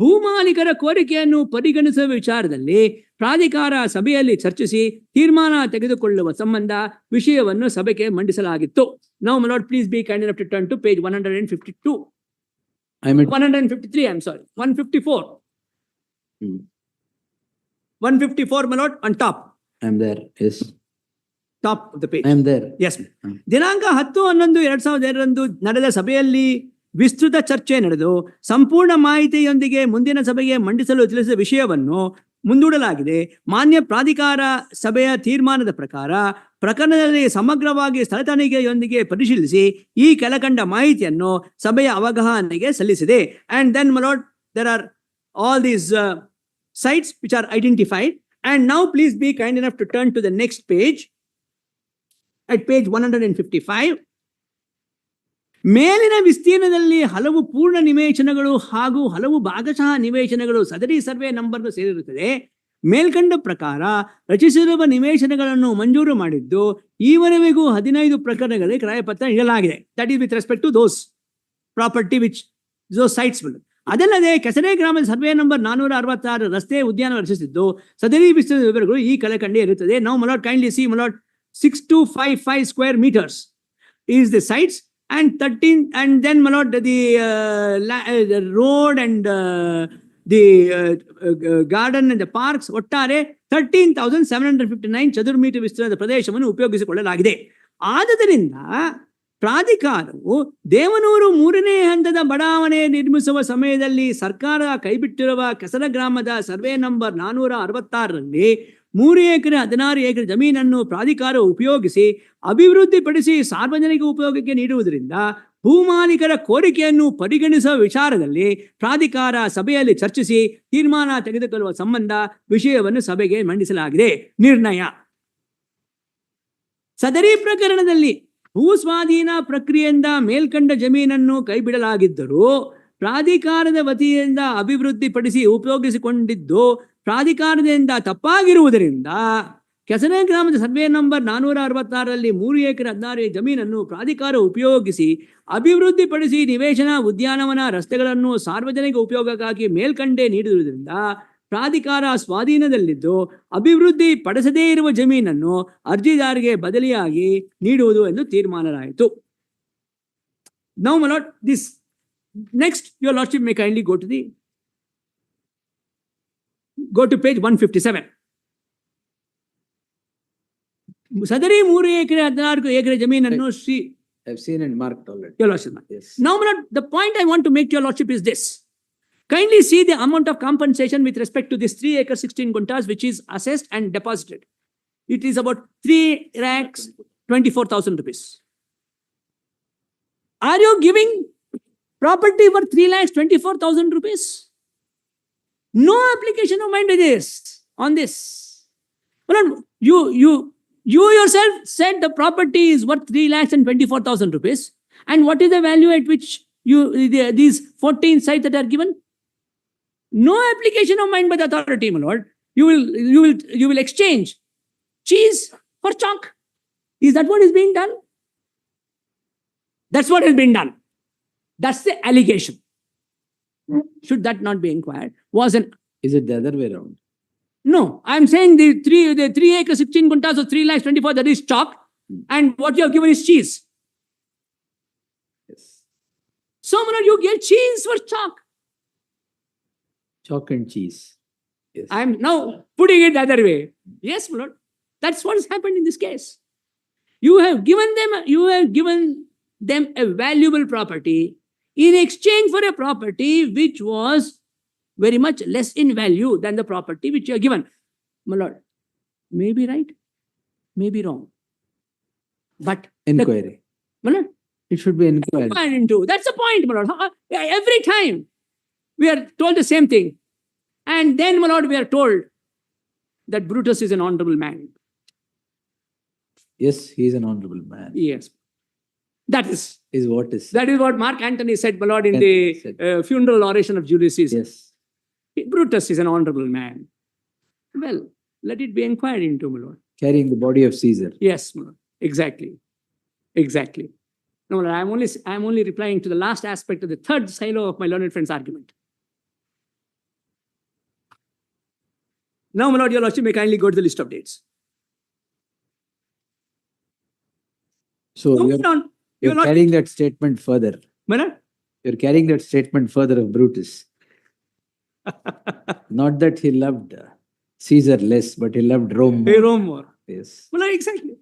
ಭೂಮಾಲೀಕರ ಕೋರಿಕೆಯನ್ನು ಪರಿಗಣಿಸುವ ವಿಚಾರದಲ್ಲಿ ಪ್ರಾಧಿಕಾರ ಸಭೆಯಲ್ಲಿ ಚರ್ಚಿಸಿ ತೀರ್ಮಾನ ತೆಗೆದುಕೊಳ್ಳುವ ಸಂಬಂಧ ವಿಷಯವನ್ನು ಸಭೆಗೆ ಮಂಡಿಸಲಾಗಿತ್ತು. Now, my lord, please be kind enough to turn to page 152. 153, I'm sorry. 154. 154, my lord, on top. I'm there. Yes. Top of the page. I'm there. Yes. ದಿನಾಂಕ 10/11/2002 ನಡೆದ ಸಭೆಯಲ್ಲಿ ವಿಸ್ತೃತ ಚರ್ಚೆ ನಡೆದು ಸಂಪೂರ್ಣ ಮಾಹಿತಿಯೊಂದಿಗೆ ಮುಂದಿನ ಸಭೆಗೆ ಮಂಡಿಸಲು ತಿಳಿಸಿದ ವಿಷಯವನ್ನು ಮುಂದೂಡಲಾಗಿದೆ. ಮಾನ್ಯ ಪ್ರಾಧಿಕಾರ ಸಭೆಯ ತೀರ್ಮಾನದ ಪ್ರಕಾರ ಪ್ರಕರಣದಲ್ಲಿ ಸಮಗ್ರವಾಗಿ ಸ್ಥಳ ತನಿಖೆಯೊಂದಿಗೆ ಪರಿಶೀಲಿಸಿ ಈ ಕೆಳಕಂಡ ಮಾಹಿತಿಯನ್ನು ಸಭೆಯ ಅವಗಾಹನೆಗೆ ಸಲ್ಲಿಸಿದೆ. And then, my lord, there are all these sites which are identified. And now please be kind enough to turn to the next page. At page 155. ಮೇಲಿನ ವಿಸ್ತೀರ್ಣದಲ್ಲಿ ಹಲವು ಪೂರ್ಣ ನಿವೇಶನಗಳು ಹಾಗೂ ಹಲವು ಭಾಗಶಃ ನಿವೇಶನಗಳು ಸದರಿ ಸರ್ವೆ ನಂಬರ್ ಸೇರಿರುತ್ತದೆ. ಮೇಲ್ಕಂಡ ಪ್ರಕಾರ ರಚಿಸಿರುವ ನಿವೇಶನಗಳನ್ನು ಮಂಜೂರು ಮಾಡಿದ್ದು ಈವರೆಗೂ 15 ಪ್ರಕರಣಗಳಲ್ಲಿ ಕ್ರಯಪತ್ರ ನೀಡಲಾಗಿದೆ. That is with respect to those property which those sites. ಅದಲ್ಲದೆ ಕೆಸರೆ ಗ್ರಾಮದ ಸರ್ವೆ ನಂಬರ್ 466 ರಸ್ತೆ ಉದ್ಯಾನ ರಚಿಸಿದ್ದು ಸದರಿ ವಿಸ್ತೃತ ವಿವರಗಳು ಈ ಕೆಳಕಂಡೇ ಇರುತ್ತದೆ. ನಾವು ಮಲಾಟ್ kindly see ಮಲಾಟ್ 6255 square meters is the sites. And 13, and then, my lord, the road and the garden and the parks, ಒಟ್ಟಾರೆ 13,759 ಚದುರ್ ಮೀಟರ್ ವಿಸ್ತೀರ್ಣದ ಪ್ರದೇಶವನ್ನು ಉಪಯೋಗಿಸಿಕೊಳ್ಳಲಾಗಿದೆ. ಆದ್ದರಿಂದ ಪ್ರಾಧಿಕಾರವು ದೇವನೂರು 3ನೇ ಹಂತದ ಬಡಾವಣೆ ನಿರ್ಮಿಸುವ ಸಮಯದಲ್ಲಿ ಸರ್ಕಾರ ಕೈಬಿಟ್ಟಿರುವ ಕೆಸರ ಗ್ರಾಮದ ಸರ್ವೆ ನಂಬರ್ 466ರಲ್ಲಿ 3 ಎಕರೆ 16 ಎಕರೆ ಜಮೀನನ್ನು ಪ್ರಾಧಿಕಾರ ಉಪಯೋಗಿಸಿ ಅಭಿವೃದ್ಧಿಪಡಿಸಿ ಸಾರ್ವಜನಿಕ ಉಪಯೋಗಕ್ಕೆ ನೀಡುವುದರಿಂದ ಭೂಮಾಲೀಕರ ಕೋರಿಕೆಯನ್ನು ಪರಿಗಣಿಸುವ ವಿಚಾರದಲ್ಲಿ ಪ್ರಾಧಿಕಾರ ಸಭೆಯಲ್ಲಿ ಚರ್ಚಿಸಿ ತೀರ್ಮಾನ ತೆಗೆದುಕೊಳ್ಳುವ ಸಂಬಂಧ ವಿಷಯವನ್ನು ಸಭೆಗೆ ಮಂಡಿಸಲಾಗಿದೆ. ನಿರ್ಣಯ: ಸದರಿ ಪ್ರಕರಣದಲ್ಲಿ ಭೂಸ್ವಾಧೀನ ಪ್ರಕ್ರಿಯೆಯಿಂದ ಮೇಲ್ಕಂಡ ಜಮೀನನ್ನು ಕೈಬಿಡಲಾಗಿದ್ದರೂ ಪ್ರಾಧಿಕಾರದ ವತಿಯಿಂದ ಅಭಿವೃದ್ಧಿಪಡಿಸಿ ಉಪಯೋಗಿಸಿಕೊಂಡಿದ್ದು ಪ್ರಾಧಿಕಾರದಿಂದ ತಪ್ಪಾಗಿರುವುದರಿಂದ ಕೆಸರೆ ಗ್ರಾಮದ ಸರ್ವೆ ನಂಬರ್ 466ರಲ್ಲಿ 3 ಎಕರೆ 16 ಜಮೀನನ್ನು ಪ್ರಾಧಿಕಾರ ಉಪಯೋಗಿಸಿ ಅಭಿವೃದ್ಧಿಪಡಿಸಿ ನಿವೇಶನ ಉದ್ಯಾನವನ ರಸ್ತೆಗಳನ್ನು ಸಾರ್ವಜನಿಕ ಉಪಯೋಗಕ್ಕಾಗಿ ಮೇಲ್ಕಂಡೆ ನೀಡಿರುವುದರಿಂದ ಪ್ರಾಧಿಕಾರ ಸ್ವಾಧೀನದಲ್ಲಿದ್ದು ಅಭಿವೃದ್ಧಿ ಪಡಿಸದೇ ಇರುವ ಜಮೀನನ್ನು ಅರ್ಜಿದಾರರಿಗೆ ಬದಲಿಯಾಗಿ ನೀಡುವುದು ಎಂದು ತೀರ್ಮಾನವಾಯಿತು. Now, my lord, this next, your lordship may kindly go to page 157. ಸದರಿ 3 ಎಕರೆ 14 ಎಕರೆ ಜಮೀನನ್ನು Shri I've seen and marked already. Your lordship. Yes. Now, my lord, the point I want to make to your lordship is this. Kindly see the amount of compensation with respect to this 3 acres 16 guntas which is assessed and deposited. It is about 3,24,000 rupees. are you giving property worth 3,24,000 rupees? No application of mind on this. Well, you yourself said the property is worth 3,24,000 rupees. And what is the value at which these 14 sites that are given? No application of mind by the authority, my lord. You will exchange cheese for chalk. Is that what is being done? That's what has been done. That's the allegation. Should that not be inquired? Is it the other way around? No, I'm saying the 3 acres, 16 guntas or 3,24,000, that is chalk, and what you have given is cheese. Yes. So, my lord, you get cheese for chalk. Chalk and cheese. Yes. I'm now putting it the other way. Yes, my lord. That's what has happened in this case. You have given them a valuable property in exchange for a property which was very much less in value than the property which you are given. My lord, may be right, may be wrong. But Inquiry. my lord, It should be inquired. that's the point, my lord. Every time we are told the same thing. And then, my lord, we are told that Brutus is an honorable man. Yes, he is an honorable man. Yes. That is what Mark Antony said, my lord, in the funeral oration of Julius Caesar. Yes. Brutus is an honorable man. Well, let it be inquired into, my lord. Carrying the body of Caesar. Yes, my lord. Exactly. No, my lord, I'm only replying to the last aspect of the third silo of my learned friend's argument. Now, my lord, your lordship may kindly go to the list of dates. So Moving on. you're carrying that statement further. My lord? You're carrying that statement further of Brutus. Not that he loved Caesar less, but he loved Rome more. Rome more. Yes. Well, exactly.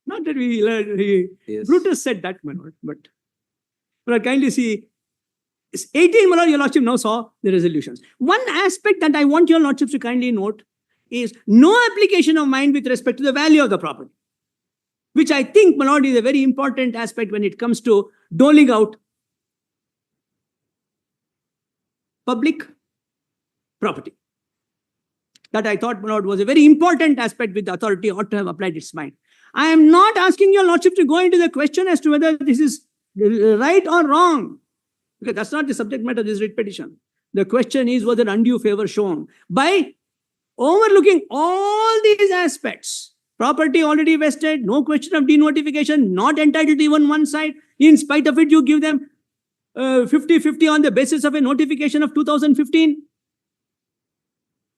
Not that we learned. Yes. Brutus said that, my lord. But kindly see, 18, my lord, your lordship now saw the resolutions. One aspect that I want your lordships to kindly note is no application of mind with respect to the value of the property, which I think, my lord, is a very important aspect when it comes to doling out public property. That I thought, my lord, was a very important aspect which the authority ought to have applied its mind. I am not asking your lordship to go into the question as to whether this is right or wrong, because that's not the subject matter of this writ petition. The question is whether undue favor shown by overlooking all these aspects. Property already vested, no question of denotification, not entitled to even one side. In spite of it, you give them 50-50 on the basis of a notification of 2015.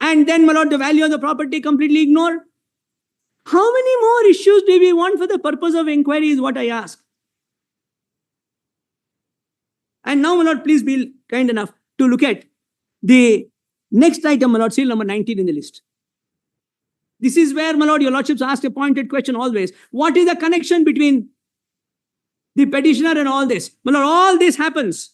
And then, my lord, the value of the property completely ignored. How many more issues do we want for the purpose of inquiry is what I ask. And now, my lord, please be kind enough to look at the next item, my lord, seal number 19 in the list. This is where, my lord, your lordships ask a pointed question always. What is the connection between the petitioner and all this? My lord, all this happens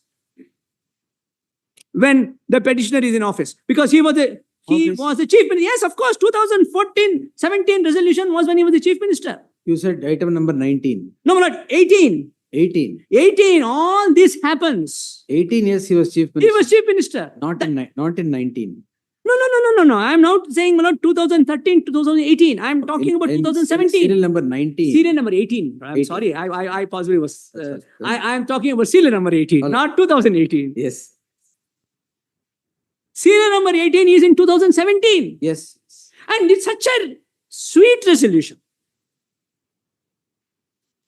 when the petitioner is in office, because he was the chief minister. Yes, of course, 2014-17 resolution was when he was the chief minister. You said item number 19. No, my lord, 18. 18. 18, all this happens. 18 years he was chief minister. He was chief minister. Not in 19. No. I'm not saying, my lord, 2013, 2018. I'm talking about 2017. Serial number 19. Serial number 18. I'm 18. sorry. I possibly was. That's I am talking about serial number 18, not 2018. Yes. Serial number 18 is in 2017. Yes. And it's such a sweet resolution.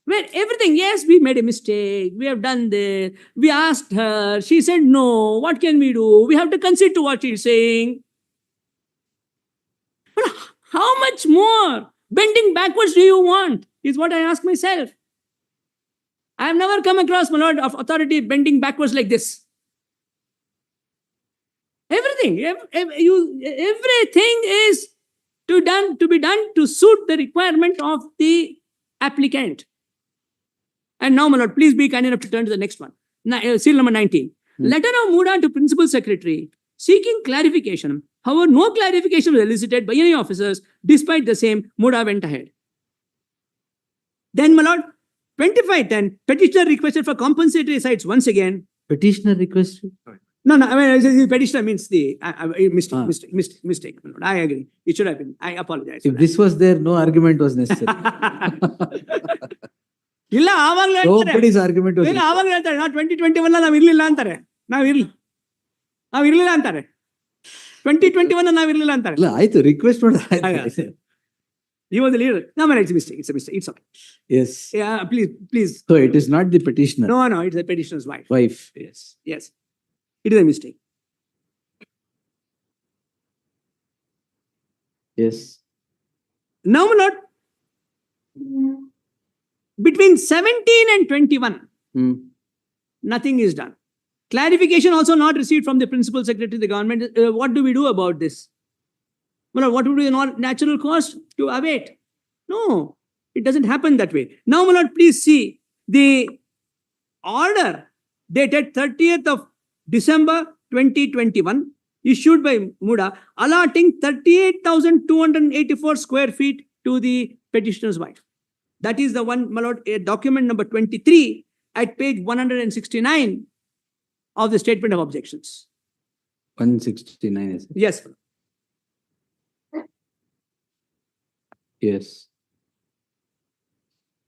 Where everything, yes, we made a mistake, we have done this, we asked her, she said no, what can we do? We have to concede to what she's saying. But how much more bending backwards do you want, is what I ask myself. I have never come across, my lord, of authority bending backwards like this. Everything is to be done to suit the requirement of the applicant. And now, my lord, please be kind enough to turn to the next one. Seal number 19. Letter of MUDA to Principal Secretary seeking clarification. However, no clarification was elicited by any officers. Despite the same, MUDA went ahead. Then, my lord, 2510, petitioner requested for compensatory sites once again. Petitioner requested. No, I mean, petitioner means the mistake. I agree. It should have been. I apologize. If this was there, no argument was necessary. ಇಲ್ಲ ಆವಾಗಲೇ ಹೇಳ್ತಾರೆ Nobody's argument was ಇಲ್ಲ necessary. ಆವಾಗಲೇ ಹೇಳ್ತಾರೆ ನಾವು 2021 ನಾವು ಇರ್ಲಿಲ್ಲ ಅಂತಾರೆ ನಾವಿರ್ಲಿಲ್ಲ ಅಂತಾರೆ 2021 ನಾವಿರ್ಲಿಲ್ಲ ಅಂತಾರೆ ಇಲ್ಲ, ಆಯ್ತು, request He was the leader. No, man, it's a mistake. It's a mistake. It's okay. Yes. Yeah, please. So it is not the petitioner. No, it's the petitioner's wife. Yes. Yes. It is a mistake. Yes. Now, my lord, between 17 and 21, nothing is done. Clarification also not received from the principal secretary of the government. What do we do about this? Well, what would be the natural course to await? No, it doesn't happen that way. Now, my lord, please see the order dated 30th of December 2021 issued by MUDA allotting 38,284 square feet to the petitioner's wife. That is the one, my lord, document number 23 at page 169 of the statement of objections. 169 is it? Yes. Yes.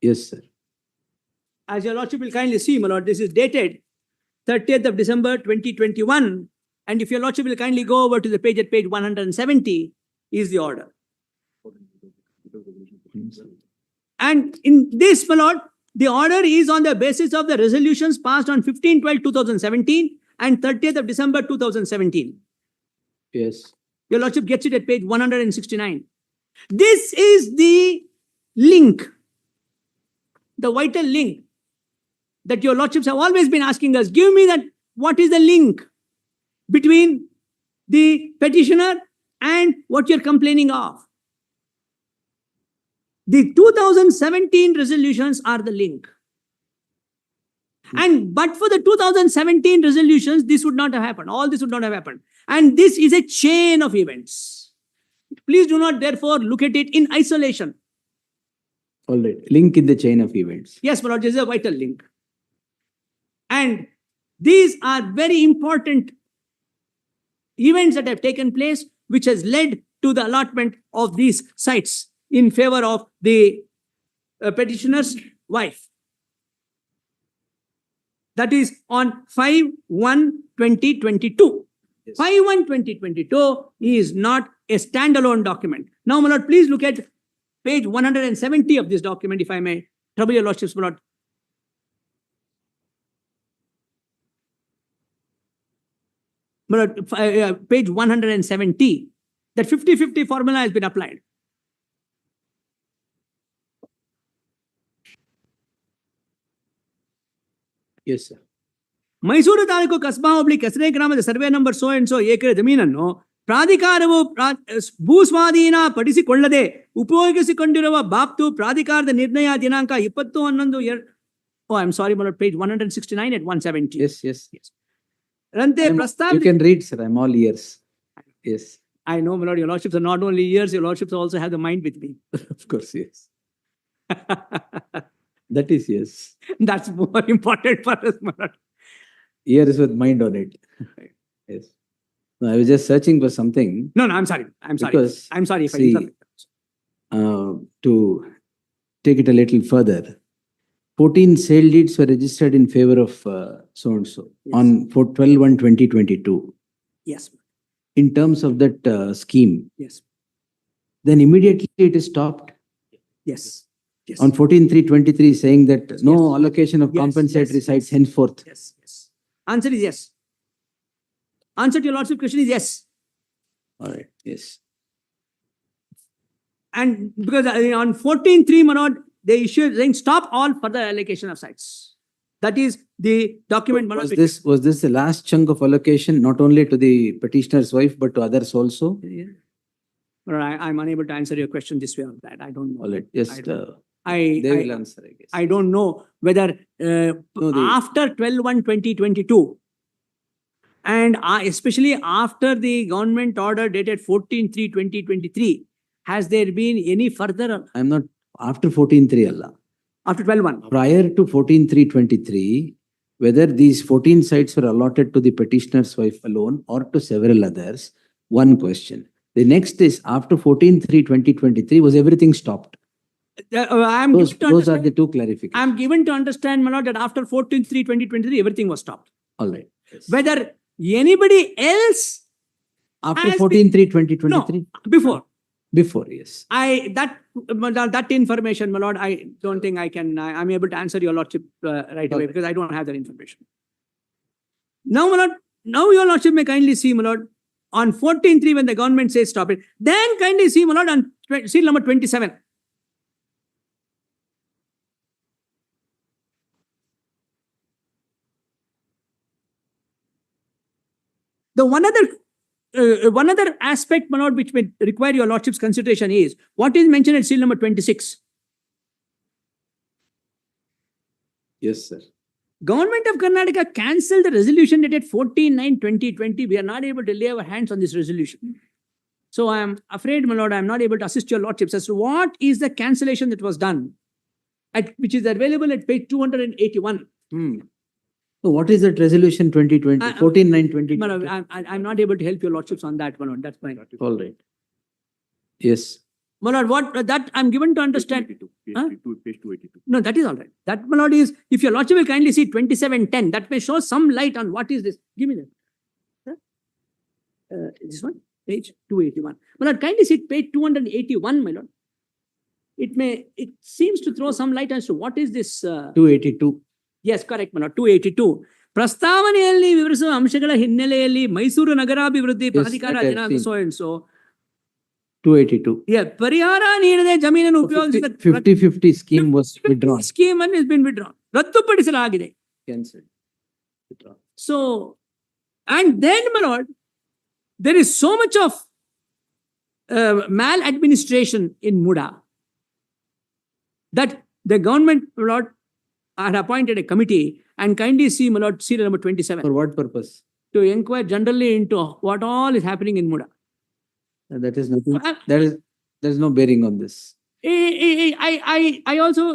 Yes, sir. As your lordship will kindly see, my lord, this is dated 30th of December 2021. And if your lordship will kindly go over to the page at page 170, is the order. And in this, my lord, the order is on the basis of the resolutions passed on 15/12/2017 and 30th of December 2017. Yes. Your lordship gets it at page 169. This is the link, the vital link that your lordships have always been asking us. Give me that. What is the link between the petitioner and what you're complaining of? The 2017 resolutions are the link. And but for the 2017 resolutions, this would not have happened. All this would not have happened. And this is a chain of events. Please do not therefore look at it in isolation. All right. Link in the chain of events. Yes, my lord, this is a vital link. And these are very important events that have taken place, which has led to the allotment of these sites in favor of the petitioner's wife. That is on 5/1/2022. Yes. 5/1/2022 is not a standalone document. Now, my lord, please look at page 170 of this document, if I may trouble your lordships, my lord. My lord, page 170, that 50/50 formula has been applied. Yes, sir. Mysuru ತಾಲೂಕು ಕಸ್ಬಾ ಹೋಬಳಿ ಕೆಸರೆ ಗ್ರಾಮದ survey number so and so acre ಜಮೀನನ್ನು ಪ್ರಾಧಿಕಾರವು ಭೂಸ್ವಾಧೀನ ಪಡಿಸಿಕೊಳ್ಳದೆ ಉಪಯೋಗಿಸಿಕೊಂಡಿರುವ ಬಾಬ್ತು ಪ್ರಾಧಿಕಾರದ ನಿರ್ಣಯ ದಿನಾಂಕ 20/11 Oh, I'm sorry, my lord, page 169 at 170. Yes. ರಂತೆ You ಪ್ರಸ್ತಾವ can read, sir. I'm all ears. Yes. I know, my lord, your lordships are not only ears, your lordships also have the mind with me. Of course, yes. That is yes. That's more important for us, my lord. Ears with mind on it. Yes. No, I was just searching for something. No, I'm sorry. Because, I'm sorry if I see, interrupt. to take it a little further, 14 sale deeds were registered in favor of so-and-so Yes. on 12/1/2022. Yes, In terms of that scheme, yes, then immediately it is stopped. yes. Yes. On 14/3/23 saying that no Yes. allocation of Yes, compensatory yes, sites yes. henceforth. Yes. Answer is yes. Answer to your lordship question is yes. All right, yes. And because on 14/3, my lord, they issued saying stop all further allocation of sites. That is the document. my lord, Was this the last chunk of allocation, not only to the petitioner's wife, but to others also? Yeah. But I'm unable to answer your question this way or that. I don't know. All right, just, they will answer, I guess. I don't know whether No, after 12/1/2022 and especially after the government order dated 14/3/2023, has there been any further? I'm not, after 14/3 Allah. After 12-1. Prior to 14/3/23, whether these 14 sites were allotted to the petitioner's wife alone or to several others, one question. The next is after 14/3/2023, was everything stopped? I'm Those given to are the understand, two clarifications. I'm given to understand, my lord, that after 14/3/2023, everything was stopped. All right. Yes. Whether anybody else, After has 14/3/2023? before, Before, yes. that information, my lord, I don't think I'm able to answer your lordship right away Okay. because I don't have that information. Now, my lord, now your lordship may kindly see, my lord, on 14/3 when the government says stop it, then kindly see, my lord, on seal number 27. The one other aspect, my lord, which may require your lordship's consideration is what is mentioned at seal number 26. Yes, sir. Government of Karnataka cancelled the resolution dated 14/9/2020. We are not able to lay our hands on this resolution. So I am afraid, my lord, I am not able to assist your lordships as to what is the cancellation that was done, which is available at page 281. So what is that resolution 2020, 14/9/2020? My lord, I'm not able to help your lordships on that, my lord. That's fine. All right. Yes. My lord, what that I'm given to understand. Page Huh? 282. No, that is all right. That, my lord, is, if your lordship will kindly see 2710, that may show some light on what is this. Give me that. Huh? This one, page 281. My lord, kindly see page 281, my lord. It seems to throw some light as to what is this. 282. Yes, correct, my lord, 282. ಪ್ರಸ್ತಾವನೆಯಲ್ಲಿ ವಿವರಿಸುವ ಅಂಶಗಳ ಹಿನ್ನೆಲೆಯಲ್ಲಿ ಮೈಸೂರು ನಗರಾಭಿವೃದ್ಧಿ ಪ್ರಾಧಿಕಾರ that I've ದಿನಾಂಕ seen. so and so. 282. ಪರಿಹಾರ ನೀಡದೆ ಜಮೀನನ್ನು ಉಪಯೋಗಿಸಿದ 50/50 scheme was withdrawn. scheme has been withdrawn. ರದ್ದುಪಡಿಸಲಾಗಿದೆ. Cancelled. Withdrawn. So, and then, my lord, there is so much of maladministration in MUDA that the government, my lord, had appointed a committee and kindly see, my lord, serial number 27 For what purpose? to inquire generally into what all is happening in MUDA. That is nothing. There's no bearing on this. I also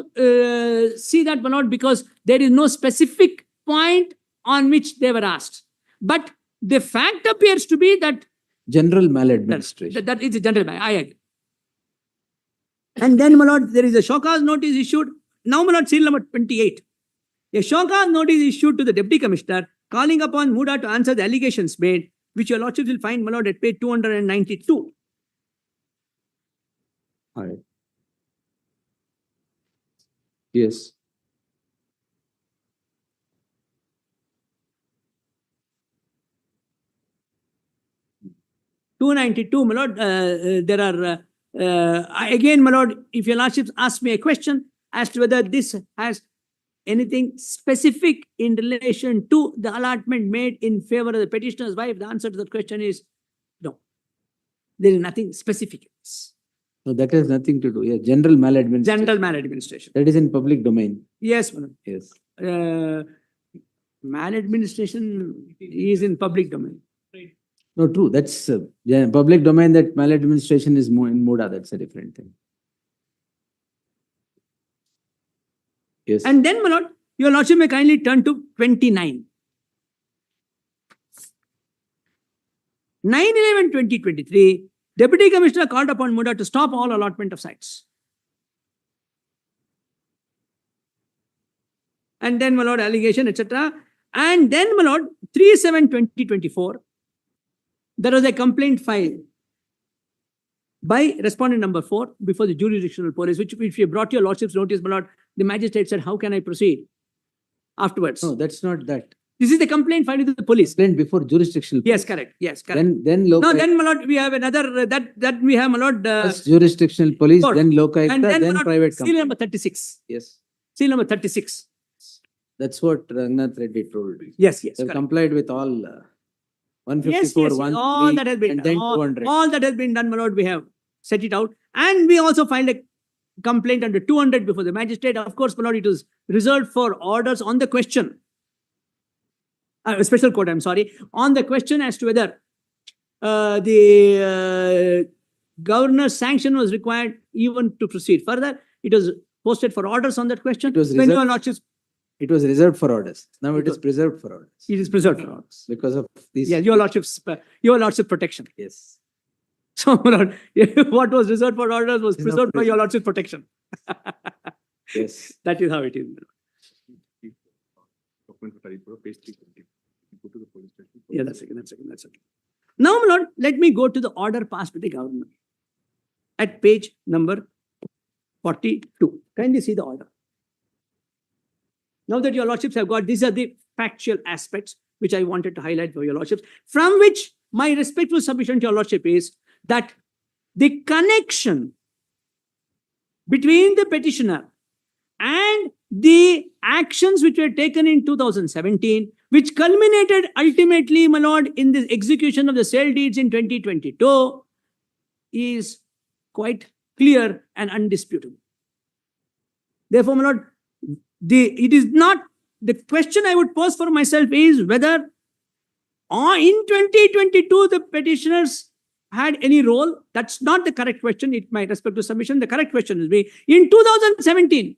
see that, my lord, because there is no specific point on which they were asked. But the fact appears to be that General maladministration. that is a general matter. I agree. And then, my lord, there is a show cause notice issued. Now, my lord, serial number 28. A show cause notice issued to the Deputy Commissioner calling upon MUDA to answer the allegations made, which your lordship will find, my lord, at page 292. All right. Yes. $292, my lord, there are, again, my lord, if your lordship ask me a question as to whether this has anything specific in relation to the allotment made in favor of the petitioner's wife, the answer to that question is no. There is nothing specific. No, that has nothing to do. Yeah, general maladministration. General maladministration. That is in public domain. Yes, my lord. Yes. Maladministration is in public domain. No, true. That's public domain. That maladministration is more in MUDA. That's a different thing. Yes. And then, my lord, your lordship may kindly turn to 29. 9/11/2023, Deputy Commissioner called upon MUDA to stop all allotment of sites. And then, my lord, allegation, etc. And then, my lord, 3/7/2024, there was a complaint filed by respondent number 4 before the jurisdictional police, which we brought your lordship's notice, my lord. The magistrate said, how can I proceed afterwards? No, that's not that. This is the complaint filed with the police. Explained before jurisdictional. Yes, police. correct. Yes, correct. Then No, local. then, my lord, we have another, that we have, my lord. First jurisdictional police, court. then local, And then my lord, private seal company. number 36. Yes. Seal number 36. That's what Rangnath Reddy told. Yes, yes. They've correct. complied with all Yes, 154, yes, 1, all that has been and done. then all, 200. all that has been done, my lord, we have set it out. And we also filed a complaint under 200 before the magistrate. Of course, my lord, it was reserved for orders on the question. Special court, I'm sorry, on the question as to whether the governor's sanction was required even to proceed further. It was posted for orders on that question. It was When reserved- your lordships, It was reserved for orders. Now it It is preserved for orders it is preserved for orders. because of these. Yeah, your lordship protection. Yes. So, my lord, what was reserved for orders was Is now preserved for your preserved. lordship protection. Yes. That is how it is. my lord. Document for Taripura, page 320. Go to the police station. Yeah, that's okay. Now, my lord, let me go to the order passed by the government at page number 42. Kindly see the order. Now that your lordships have got, these are the factual aspects which I wanted to highlight for your lordships, from which my respectful submission to your lordship is that the connection between the petitioner and the actions which were taken in 2017, which culminated ultimately, my lord, in the execution of the sale deeds in 2022, is quite clear and undisputable. Therefore, my lord, it is not, the question I would pose for myself is whether in 2022 the petitioners had any role. That's not the correct question. It might respect to submission. The correct question will be, in 2017,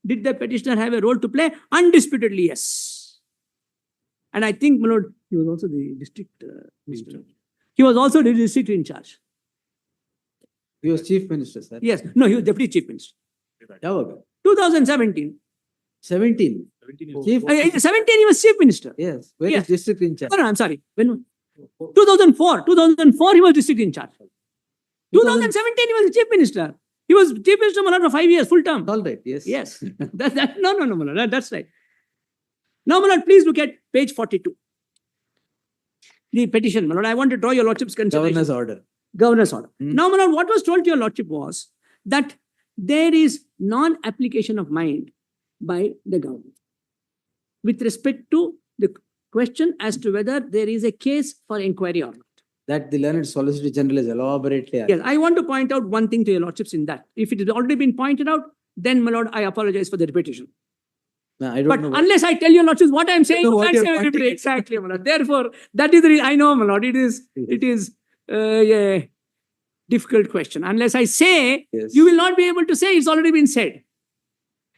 did the petitioner have a role to play? Undisputedly, yes. And I think, my lord, he was also the district minister. He was also the district in charge. He was chief minister, sir. Yes. No, he was deputy chief minister. Yaವಾಗ? 2017. 17. 17 Chief. 17, he was chief minister. Yes. Where Yes. is district in charge? No, I'm sorry. When 2004, he was district in charge. 2017, he was the chief minister. He was chief minister for 5 years, full term. All right. Yes. Yes. No, my lord, that's right. Now, my lord, please look at page 42. The petition, my lord. I want to draw your lordship's consideration. Governor's order. Governor's order. Hmm. Now, my lord, what was told to your lordship was that there is non-application of mind by the government with respect to the question as to whether there is a case for inquiry or not. That the learned Solicitor General is elaborately. Yes, I want to point out one thing to your lordships in that. If it has already been pointed out, then, my lord, I apologize for the repetition. No, I don't But know. unless I tell your lordships what I'm saying, know what you you're can't say pointing everybody. Exactly, my lord. Therefore, that is the reason. I know, my lord, it is a difficult question. Unless I say, Yes. you will not be able to say it's already been said.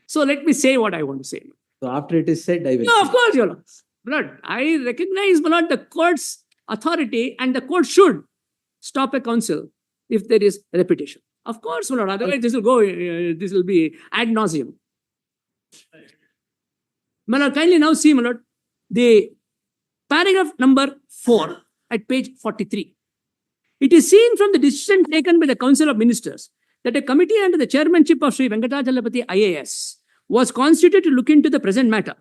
So let me say what I want to say. So after it is said, I will. No, of course, your lord. But I recognize, my lord, the court's authority, and the court should stop a counsel if there is repetition. Of course, my lord. Otherwise, this will go. This will be ad nauseum. My lord, kindly now see, my lord, the paragraph number 4 at page 43. It is seen from the decision taken by the Council of Ministers that a committee under the chairmanship of Sri Venkatachalapati IAS was constituted to look into the present matter.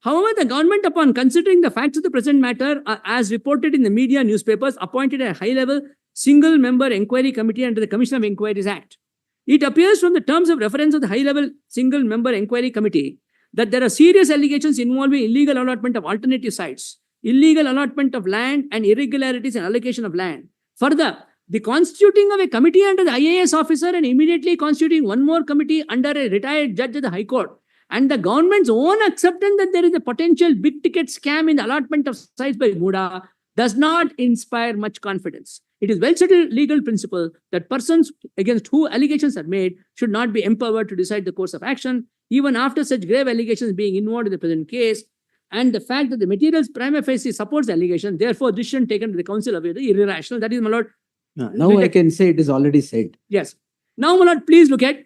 However, the government, upon considering the facts of the present matter as reported in the media newspapers, appointed a high-level single-member inquiry committee under the Commission of Inquiries Act. It appears from the terms of reference of the high-level single-member inquiry committee that there are serious allegations involving illegal allotment of alternative sites, illegal allotment of land, and irregularities in allocation of land. Further, the constituting of a committee under the IAS officer and immediately constituting one more committee under a retired judge of the High Court, and the government's own acceptance that there is a potential big-ticket scam in the allotment of sites by MUDA does not inspire much confidence. It is well-settled legal principle that persons against whom allegations are made should not be empowered to decide the course of action, even after such grave allegations being involved in the present case, and the fact that the materials prima facie supports the allegation, therefore, decision taken by the council of it is irrational. That is, my lord. Now I can say it is already said. Yes. Now, my lord, please look at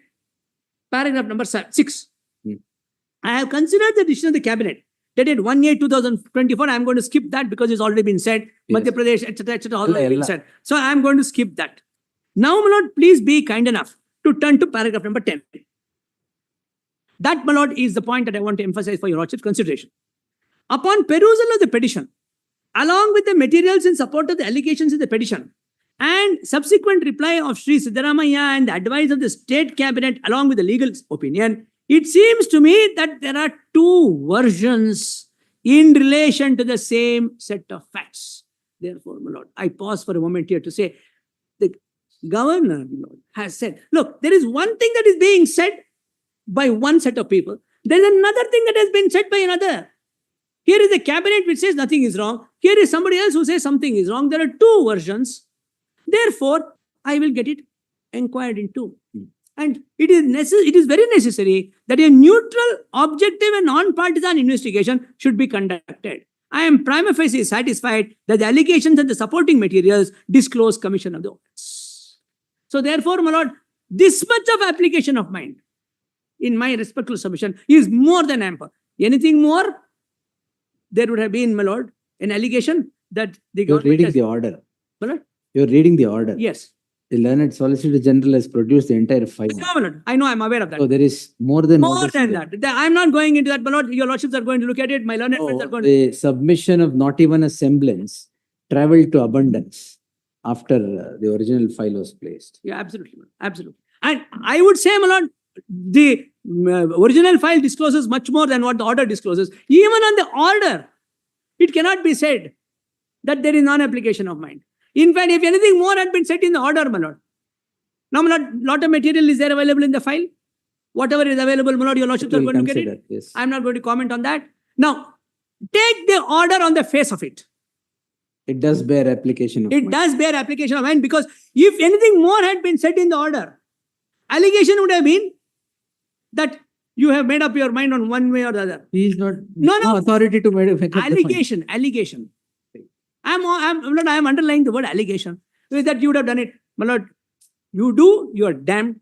paragraph number 6. I have considered the decision of the cabinet dated 1/8/2024. I am going to skip that because it's already been said. Yes. Madhya Pradesh, etc., all already been Ella. said. So I am going to skip that. Now, my lord, please be kind enough to turn to paragraph number 10. That, my lord, is the point that I want to emphasize for your lordship's consideration. Upon perusal of the petition, along with the materials in support of the allegations in the petition, and subsequent reply of Sri Siddaramaiah and the advice of the state cabinet along with the legal opinion, it seems to me that there are two versions in relation to the same set of facts. Therefore, my lord, I pause for a moment here to say the governor, my lord, has said, look, there is one thing that is being said by one set of people. There is another thing that has been said by another. Here is the cabinet which says nothing is wrong. Here is somebody else who says something is wrong. There are two versions. Therefore, I will get it inquired into. And it is very necessary that a neutral, objective, and non-partisan investigation should be conducted. I am prima facie satisfied that the allegations and the supporting materials disclose commission of the offence. So therefore, my lord, this much of application of mind, in my respectful submission, is more than ample. Anything more, there would have been, my lord, an allegation that the You're government reading has- the order. My lord? You're reading the order. Yes. The learned Solicitor General has produced the entire file. No, my lord. I know, I'm aware of that. So there is more than what More is than there. that. I'm not going into that, my lord. Your lordships are going to look at it. My learned friends No, are going to. the submission of not even a semblance traveled to abundance after the original file was placed. Yeah, absolutely, man. Absolutely. And I would say, my lord, the original file discloses much more than what the order discloses. Even on the order, it cannot be said that there is non-application of mind. In fact, if anything more had been said in the order, my lord. Now, my lord, lot of material is there available in the file. Whatever is available, my lord, your lordships are We'll going to look at consider, it. yes. I'm not going to comment on that. Now, take the order on the face of it. It does bear application of It mind. does bear application of mind, because if anything more had been said in the order, allegation would have been that you have made up your mind on one way or the other. He is not No. authority to make up the mind. Allegation. I'm underlying the word allegation. With that you would have done it. My lord, you do, you are damned.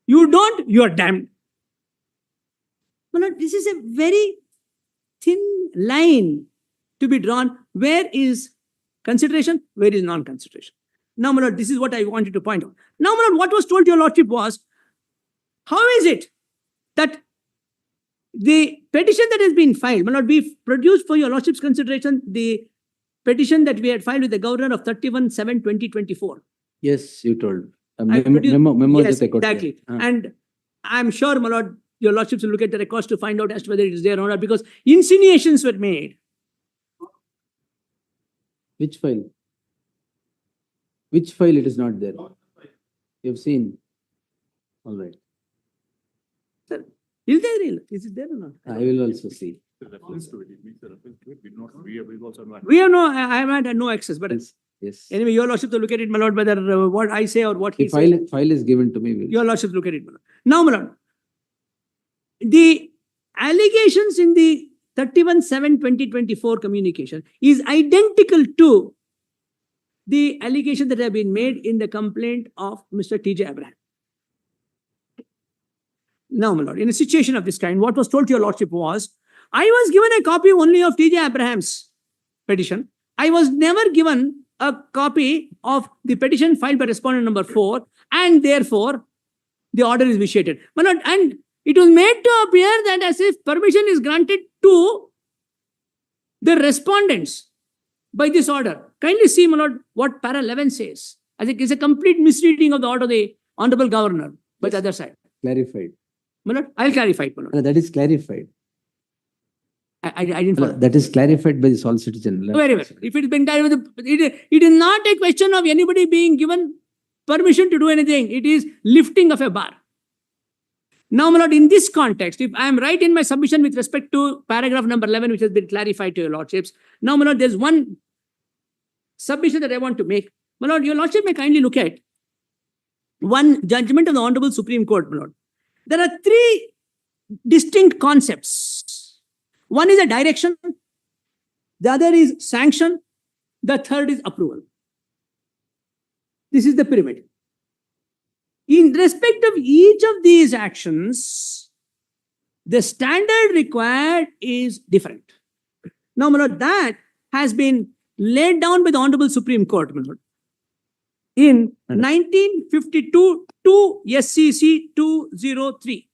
You don't, you are damned. My lord, this is a very thin line to be drawn. Where is consideration? Where is non-consideration? Now, my lord, this is what I wanted to point out. Now, my lord, what was told to your lordship was, how is it that the petition that has been filed, my lord, we produced for your lordship's consideration the petition that we had filed with the governor of 31/7/2024. Yes, you told. I Memo, produced- memo yes, jate kotte. exactly. Ah. And I'm sure, my lord, your lordships will look at the records to find out as to whether it is there or not, because insinuations were made. Which file? Which file it is not there? You've seen. All right. Is it there or not? I will also see. The reference to it, it means the reference to it, we have also not. We have no, I have had no access, but Yes. Yes. anyway, your lordship will look at it, my lord, whether what I say or what The he says. file is given to me. Your lordship look at it, my lord. Now, my lord, the allegations in the 31/7/2024 communication is identical to the allegation that have been made in the complaint of Mr. T.J. Abraham. Now, my lord, in a situation of this kind, what was told to your lordship was, I was given a copy only of T.J. Abraham's petition. I was never given a copy of the petition filed by respondent number 4, and therefore the order is vitiated. My lord, and it was made to appear that as if permission is granted to the respondents by this order. Kindly see, my lord, what para 11 says. I think it's a complete misreading of the order of the Honorable Governor by the other side. Clarified. My lord, I'll clarify it, my lord. No, that is clarified. I didn't follow. That is clarified by the Solicitor General. Very well. If it's been done with it is not a question of anybody being given permission to do anything. It is lifting of a bar. Now, my lord, in this context, if I am right in my submission with respect to paragraph number 11, which has been clarified to your lordships, now, my lord, there's one submission that I want to make. My lord, your lordship may kindly look at one judgment of the Honorable Supreme Court, my lord. There are three distinct concepts. One is a direction, the other is sanction, the third is approval. This is the pyramid. In respect of each of these actions, the standard required is different. Now, my lord, that has been laid down by the Honorable Supreme Court, my lord, in 1952 to SCC 203.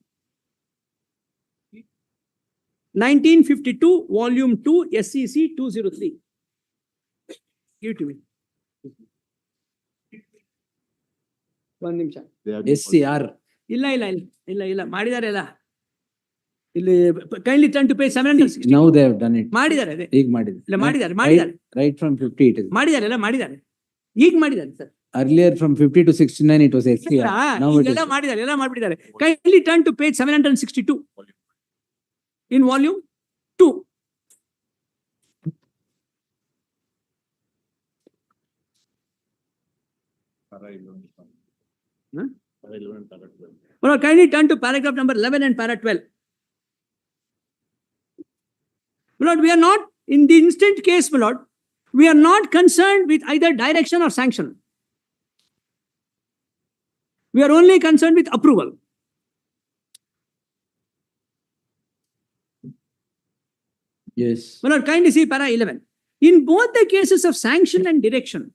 1952, Volume 2, SCC 203. Give it to me. One ನಿಮಿಷ. SCR. ಇಲ್ಲ ಮಾಡಿದ್ದಾರೆ ಅಲ್ಲ ಇಲ್ಲಿ kindly turn to page 760. Now they have done it. ಮಾಡಿದ್ದಾರೆ ಅದೇ ಈಗ ಮಾಡಿದ್ರು. ಇಲ್ಲ ಮಾಡಿದ್ದಾರೆ Right from 50 it is. ಮಾಡಿದ್ದಾರೆ ಈಗ ಮಾಡಿದ್ದಾರೆ sir. Earlier from 50 to 69 it was SCR. Now it is. ಎಲ್ಲ ಮಾಡಿದ್ದಾರೆ kindly turn to page 762 in volume 2. Huh? Para 11 and para 12. My lord, kindly turn to paragraph number 11 and para 12. My lord, we are not, in the instant case, my lord, we are not concerned with either direction or sanction. We are only concerned with approval. Yes. My lord, kindly see para 11. In both the cases of sanction and direction,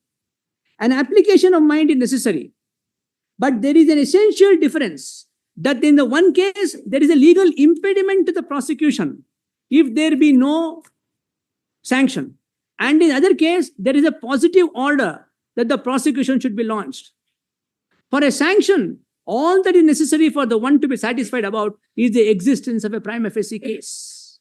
an application of mind is necessary. But there is an essential difference that in the one case, there is a legal impediment to the prosecution if there be no sanction. And in the other case, there is a positive order that the prosecution should be launched. For a sanction, all that is necessary for the one to be satisfied about is the existence of a prima facie case.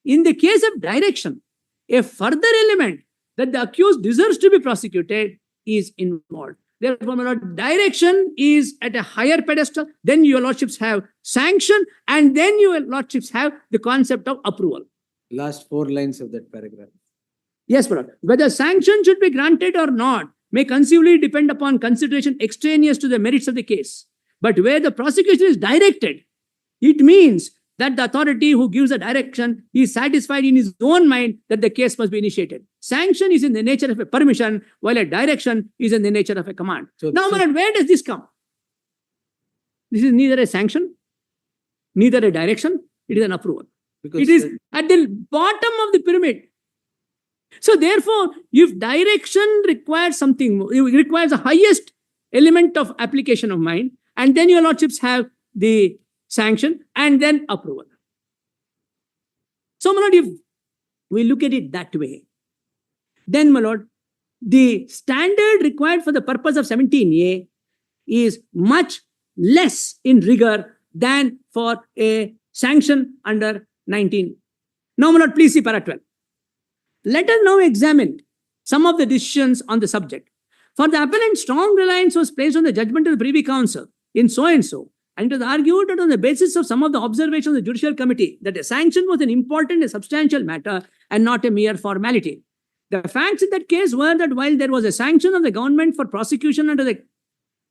In the case of direction, a further element that the accused deserves to be prosecuted is involved. Therefore, my lord, direction is at a higher pedestal, then your lordships have sanction, and then your lordships have the concept of approval. Last 4 lines of that paragraph. Yes, my lord. Whether sanction should be granted or not may conceivably depend upon consideration extraneous to the merits of the case. But where the prosecution is directed, it means that the authority who gives the direction is satisfied in his own mind that the case must be initiated. Sanction is in the nature of a permission, while a direction is in the nature of a command. So Now, this my lord, where does this come? This is neither a sanction, neither a direction, it is an approval. Because It is at the bottom of the pyramid. So therefore, if direction requires something, it requires the highest element of application of mind, and then your lordships have the sanction and then approval. So, my lord, if we look at it that way, then, my lord, the standard required for the purpose of 17A is much less in rigor than for a sanction under 19. Now, my lord, please see para 12. Let us now examine some of the decisions on the subject. For the appellant, strong reliance was placed on the judgment of the Privy Council in so and so, and it was argued that on the basis of some of the observations of the Judicial Committee that a sanction was an important and substantial matter and not a mere formality. The facts in that case were that while there was a sanction of the government for prosecution under the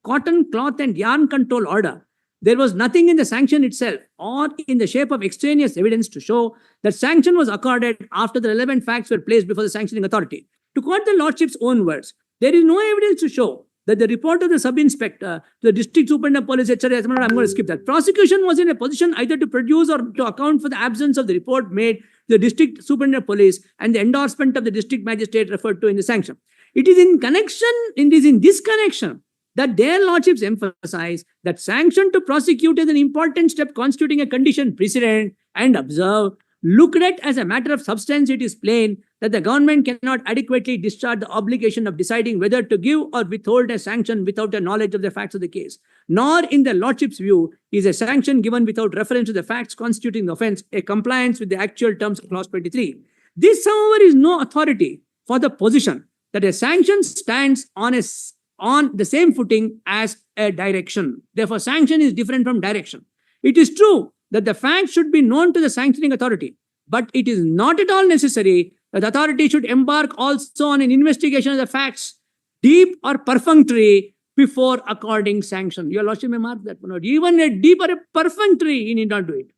Cotton, Cloth and Yarn Control Order, there was nothing in the sanction itself or in the shape of extraneous evidence to show that sanction was accorded after the relevant facts were placed before the sanctioning authority. To quote the lordship's own words, there is no evidence to show that the report of the sub-inspector, the district superintendent of police, etc., I'm going to skip that. Prosecution was in a position either to produce or to account for the absence of the report made to the district superintendent of police and the endorsement of the district magistrate referred to in the sanction. It is in this connection that their lordships emphasize that sanction to prosecute is an important step constituting a condition precedent and observe, looked at as a matter of substance, it is plain that the government cannot adequately discharge the obligation of deciding whether to give or withhold a sanction without a knowledge of the facts of the case. Nor, in the lordship's view, is a sanction given without reference to the facts constituting the offence a compliance with the actual terms of clause 23. This, however, is no authority for the position that a sanction stands on the same footing as a direction. Therefore, sanction is different from direction. It is true that the facts should be known to the sanctioning authority, but it is not at all necessary that the authority should embark also on an investigation of the facts, deep or perfunctory, before according sanction. Your lordship may mark that. Even a deep or a perfunctory, you need not do it.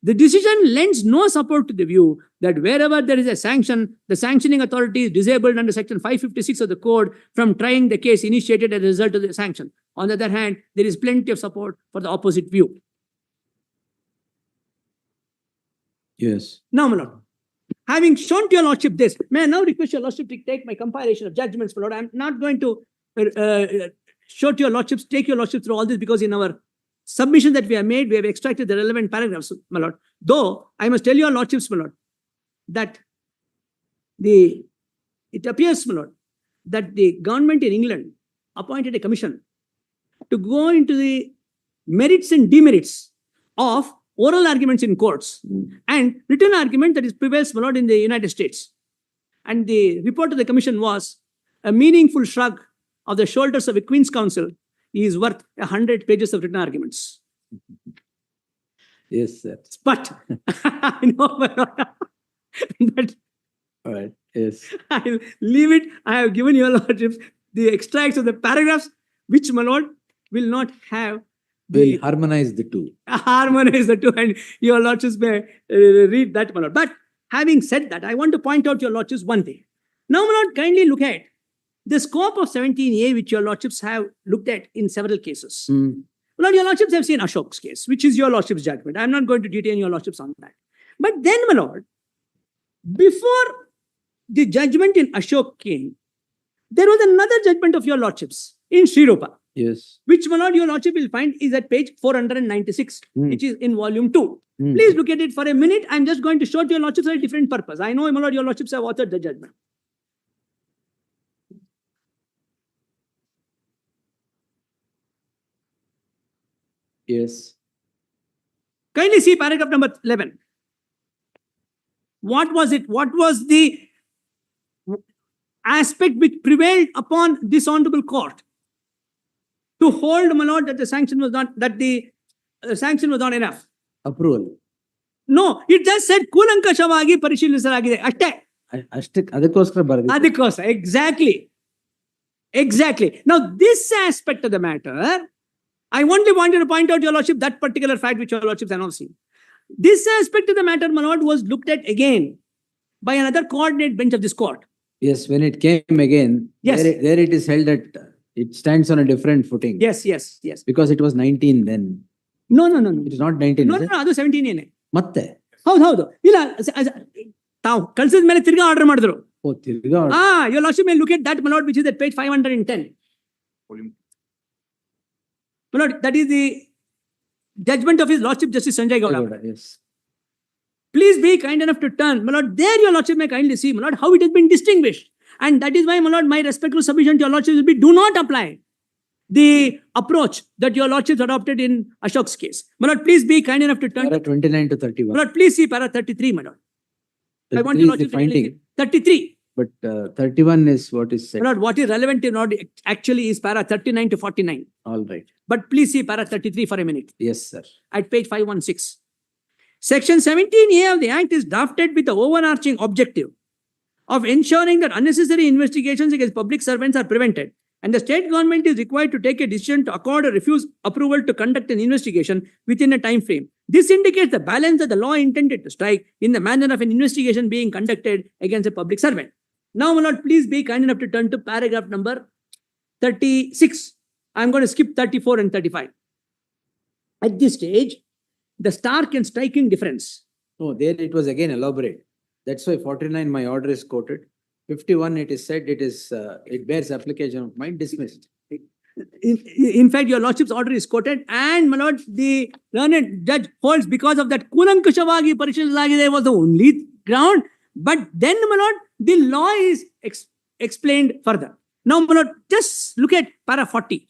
The decision lends no support to the view that wherever there is a sanction, the sanctioning authority is disabled under section 556 of the code from trying the case initiated as a result of the sanction. On the other hand, there is plenty of support for the opposite view. Yes. Now, my lord, having shown to your lordship this, may I now request your lordship to take my compilation of judgments, my lord. I'm not going to show to your lordships, take your lordship through all this, because in our submission that we have made, we have extracted the relevant paragraphs, my lord. Though, I must tell your lordships, my lord, that it appears, my lord, that the government in England appointed a commission to go into the merits and demerits of oral arguments in courts and written argument that is prevails, my lord, in the United States. And the report of the commission was a meaningful shrug of the shoulders of a Queen's Counsel is worth 100 pages of written arguments. Yes, sir. But, I know, but All right. Yes. I'll leave it. I have given your lordships the extracts of the paragraphs, which, my lord, will not have We'll harmonize the two. harmonize the two, and your lordships may read that, my lord. But having said that, I want to point out, your lordships, one thing. Now, my lord, kindly look at the scope of 17A, which your lordships have looked at in several cases. My lord, your lordships have seen Ashok's case, which is your lordship's judgment. I'm not going to detain your lordships on that. But then, my lord, before the judgment in Ashok came, there was another judgment of your lordships in Sri Rupa, Yes. which, my lord, your lordship will find is at page 496, which is in volume 2. Please look at it for a minute. I'm just going to show to your lordships for a different purpose. I know, my lord, your lordships have authored the judgment. Yes. Kindly see paragraph number 11. What was it? What was the aspect which prevailed upon this honorable court to hold, my lord, that the sanction was not, that the sanction was not enough? Approval. No, it just said ಕೂಲಂಕಷವಾಗಿ ಪರಿಶೀಲಿಸಲಾಗಿದೆ ಅಷ್ಟೇ. ಅಷ್ಟೇ ಅದಕ್ಕೋಸ್ಕರ ಬರೆದಿದ್ದು. ಅದಕ್ಕೋಸ್ಕರ, exactly. Now, this aspect of the matter, I only wanted to point out, your lordship, that particular fact which your lordships have not seen. This aspect of the matter, my lord, was looked at again by another coordinate bench of this court. Yes, when it came again, Yes. there it is held that it stands on a different footing. Yes. Because it was 19 then. No. It is not 19. No, is it? ಅದು 17 ಏನೆ. ಮತ್ತೆ ಹೌದು. ಇಲ್ಲ, ತಾವು ಕಳ್ಸಿದ ಮೇಲೆ ತಿರ್ಗಾ order ಮಾಡಿದ್ರು. ಓ ತಿರ್ಗಾ your lordship may look at that, my lord, which is at page 510. Volume. My lord, that is the judgment of his lordship Justice Sanjay Gowda. Yes. Please be kind enough to turn, my lord. There your lordship may kindly see, my lord, how it has been distinguished. And that is why, my lord, my respectful submission to your lordship will be, do not apply the approach that your lordships adopted in Ashok's case. My lord, please be kind enough to turn. Para 29 to 31. My lord, please see para 33, my lord. I want your 33 is the lordship to kindly finding, see. 33. but 31 is what is said. My lord, what is relevant in order actually is para 39 to 49. All right. But please see para 33 for a minute. Yes, sir. At page 516. Section 17A of the Act is drafted with the overarching objective of ensuring that unnecessary investigations against public servants are prevented, and the state government is required to take a decision to accord or refuse approval to conduct an investigation within a time frame. This indicates the balance that the law intended to strike in the manner of an investigation being conducted against a public servant. Now, my lord, please be kind enough to turn to paragraph number 36. I'm going to skip 34 and 35. At this stage, the stark and striking difference. No, there it was again elaborate. That's why 49 my order is quoted. 51 it is said it bears application of mine, dismissed. In fact, your lordship's order is quoted, and, my lord, the learned judge holds because of that ಕೂಲಂಕಷವಾಗಿ ಪರಿಶೀಲಿಸಲಾಗಿದೆ was the only ground. But then, my lord, the law is explained further. Now, my lord, just look at para 40.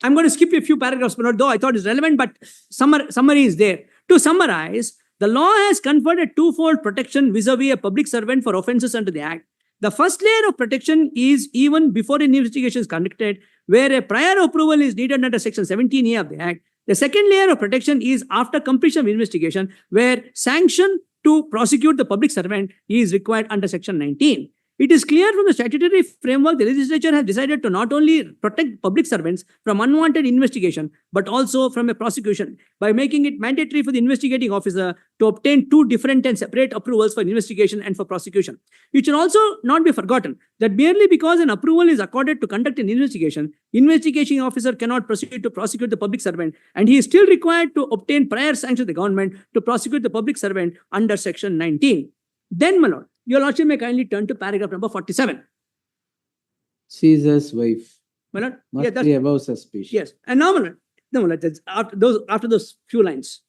I'm going to skip a few paragraphs, my lord, though I thought it's relevant, but summary is there. To summarize, the law has conferred a twofold protection vis-a-vis a public servant for offences under the Act. The first layer of protection is even before an investigation is conducted, where a prior approval is needed under Section 17A of the Act. The second layer of protection is after completion of investigation, where sanction to prosecute the public servant is required under Section 19. It is clear from the statutory framework the legislature has decided to not only protect public servants from unwanted investigation, but also from a prosecution by making it mandatory for the investigating officer to obtain two different and separate approvals for investigation and for prosecution. It should also not be forgotten that merely because an approval is accorded to conduct an investigation, investigating officer cannot proceed to prosecute the public servant, and he is still required to obtain prior sanction of the government to prosecute the public servant under Section 19. Then, my lord, your lordship may kindly turn to paragraph number 47. Caesar's wife My lord, must that's, be above suspicion. yes. And now, my lord, no, my lord, that's after those few lines,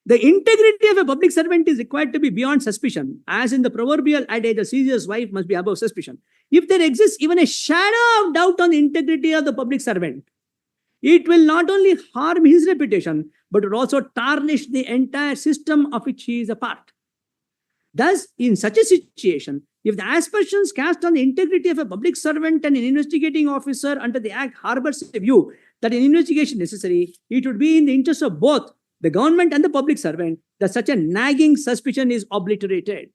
the integrity of a public servant is required to be beyond suspicion, as in the proverbial adage, the Caesar's wife must be above suspicion. If there exists even a shadow of doubt on the integrity of the public servant, it will not only harm his reputation, but will also tarnish the entire system of which he is a part. Thus, in such a situation, if the aspersions cast on the integrity of a public servant and an investigating officer under the Act harbors a view that an investigation is necessary, it would be in the interest of both the government and the public servant that such a nagging suspicion is obliterated.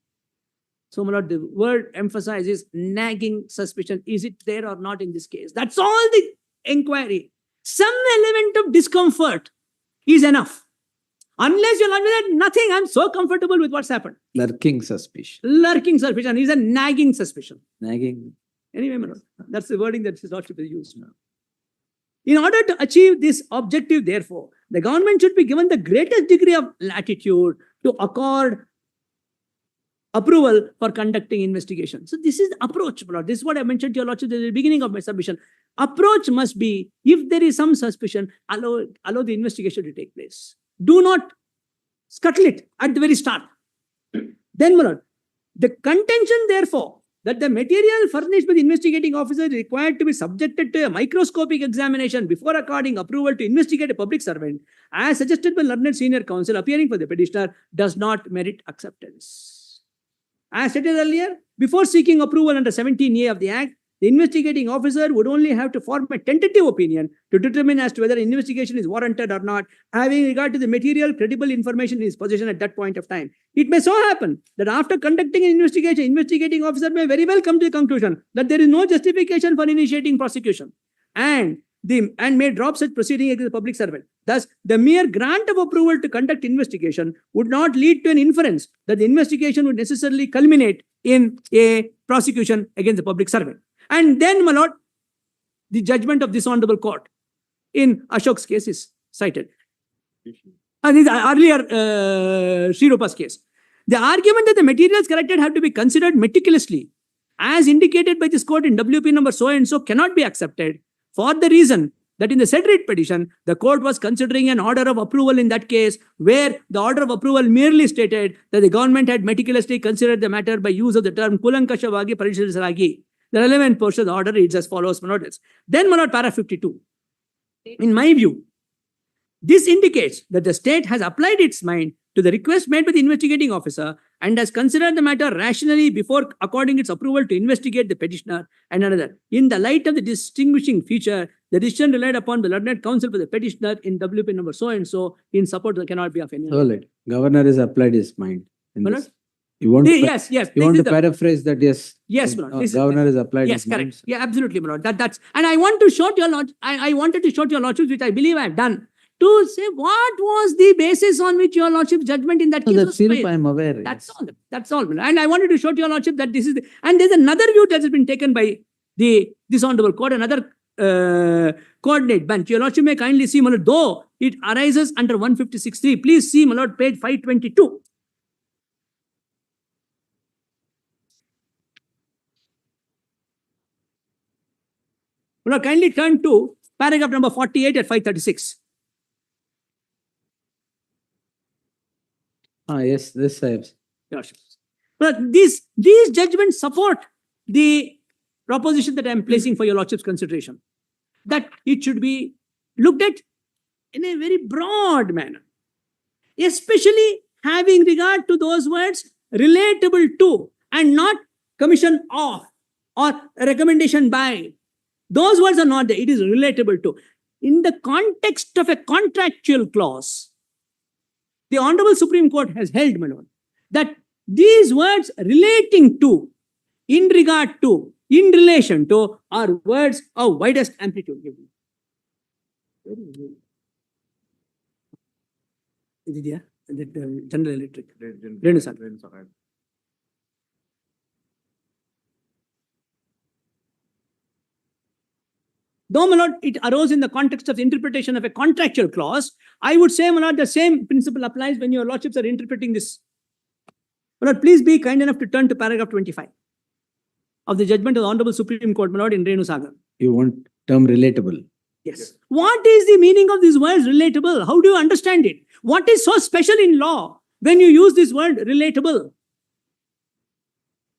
So, my lord, the word emphasizes nagging suspicion. Is it there or not in this case? That's all the inquiry, some element of discomfort is enough. Unless you're not with that, nothing. I'm so comfortable with what's happened. Lurking suspicion. Lurking suspicion is a nagging suspicion. Nagging. Anyway, my lord, that's the wording that his lordship has used now. In order to achieve this objective, therefore, the government should be given the greatest degree of latitude to accord approval for conducting investigation. So this is the approach, my lord. This is what I mentioned to your lordship at the beginning of my submission. Approach must be, if there is some suspicion, allow the investigation to take place. Do not scuttle it at the very start. Then, my lord, the contention, therefore, that the material furnished by the investigating officer is required to be subjected to a microscopic examination before according approval to investigate a public servant, as suggested by learned senior counsel appearing for the petitioner, does not merit acceptance. As stated earlier, before seeking approval under 17A of the Act, the investigating officer would only have to form a tentative opinion to determine as to whether an investigation is warranted or not, having regard to the material credible information in his possession at that point of time. It may so happen that after conducting an investigation, investigating officer may very well come to the conclusion that there is no justification for initiating prosecution and may drop such proceeding against the public servant. Thus, the mere grant of approval to conduct investigation would not lead to an inference that the investigation would necessarily culminate in a prosecution against the public servant. And then, my lord, the judgment of this honorable court in Ashok's case is cited. And this earlier Sri Rupa's case. The argument that the materials collected have to be considered meticulously, as indicated by this court in WP number so and so, cannot be accepted for the reason that in the said writ petition, the court was considering an order of approval in that case, where the order of approval merely stated that the government had meticulously considered the matter by use of the term Kulankashavagi Parishadasaragi. The relevant portion of the order reads as follows, my lord. Then, my lord, paragraph 52. In my view, this indicates that the state has applied its mind to the request made by the investigating officer and has considered the matter rationally before according its approval to investigate the petitioner and another. In the light of the distinguishing feature, the decision relied upon the learned counsel for the petitioner in WP number so and so in support that cannot be of any. So let governor has applied his mind. In My this. lord? You want Yes. you want to paraphrase that? Yes. Yes, my lord. This is- governor has applied Yes, his correct. mind. Yeah, absolutely, my lord. That's and I want to show to your lord. I wanted to show to your lordship, which I believe I have done, to say what was the basis on which your lordship's judgment in that No, case that's was still based. I am aware. That's yes. all. That's all. And I wanted to show to your lordship that this is and there's another view that has been taken by this honorable court, another coordinate bench. Your lordship may kindly see, my lord, though it arises under 156.3. Please see, my lord, page 522. Now, kindly turn to paragraph number 48 at 536. Yes, this I have. Yes. But these judgments support the proposition that I am placing for your lordship's consideration, that it should be looked at in a very broad manner, especially having regard to those words relatable to and not commission of or recommendation by. Those words are not there. It is relatable to. In the context of a contractual clause, the Honorable Supreme Court has held, my lord, that these words relating to, in regard to, in relation to, are words of widest amplitude. Is it here? General Electric. Renaissance. Though, my lord, it arose in the context of the interpretation of a contractual clause, I would say, my lord, the same principle applies when your lordships are interpreting this. My lord, please be kind enough to turn to paragraph 25 of the judgment of the Honorable Supreme Court, my lord, in Renu Sagar. You want term relatable. Yes. What is the meaning of these words relatable? How do you understand it? What is so special in law when you use this word relatable?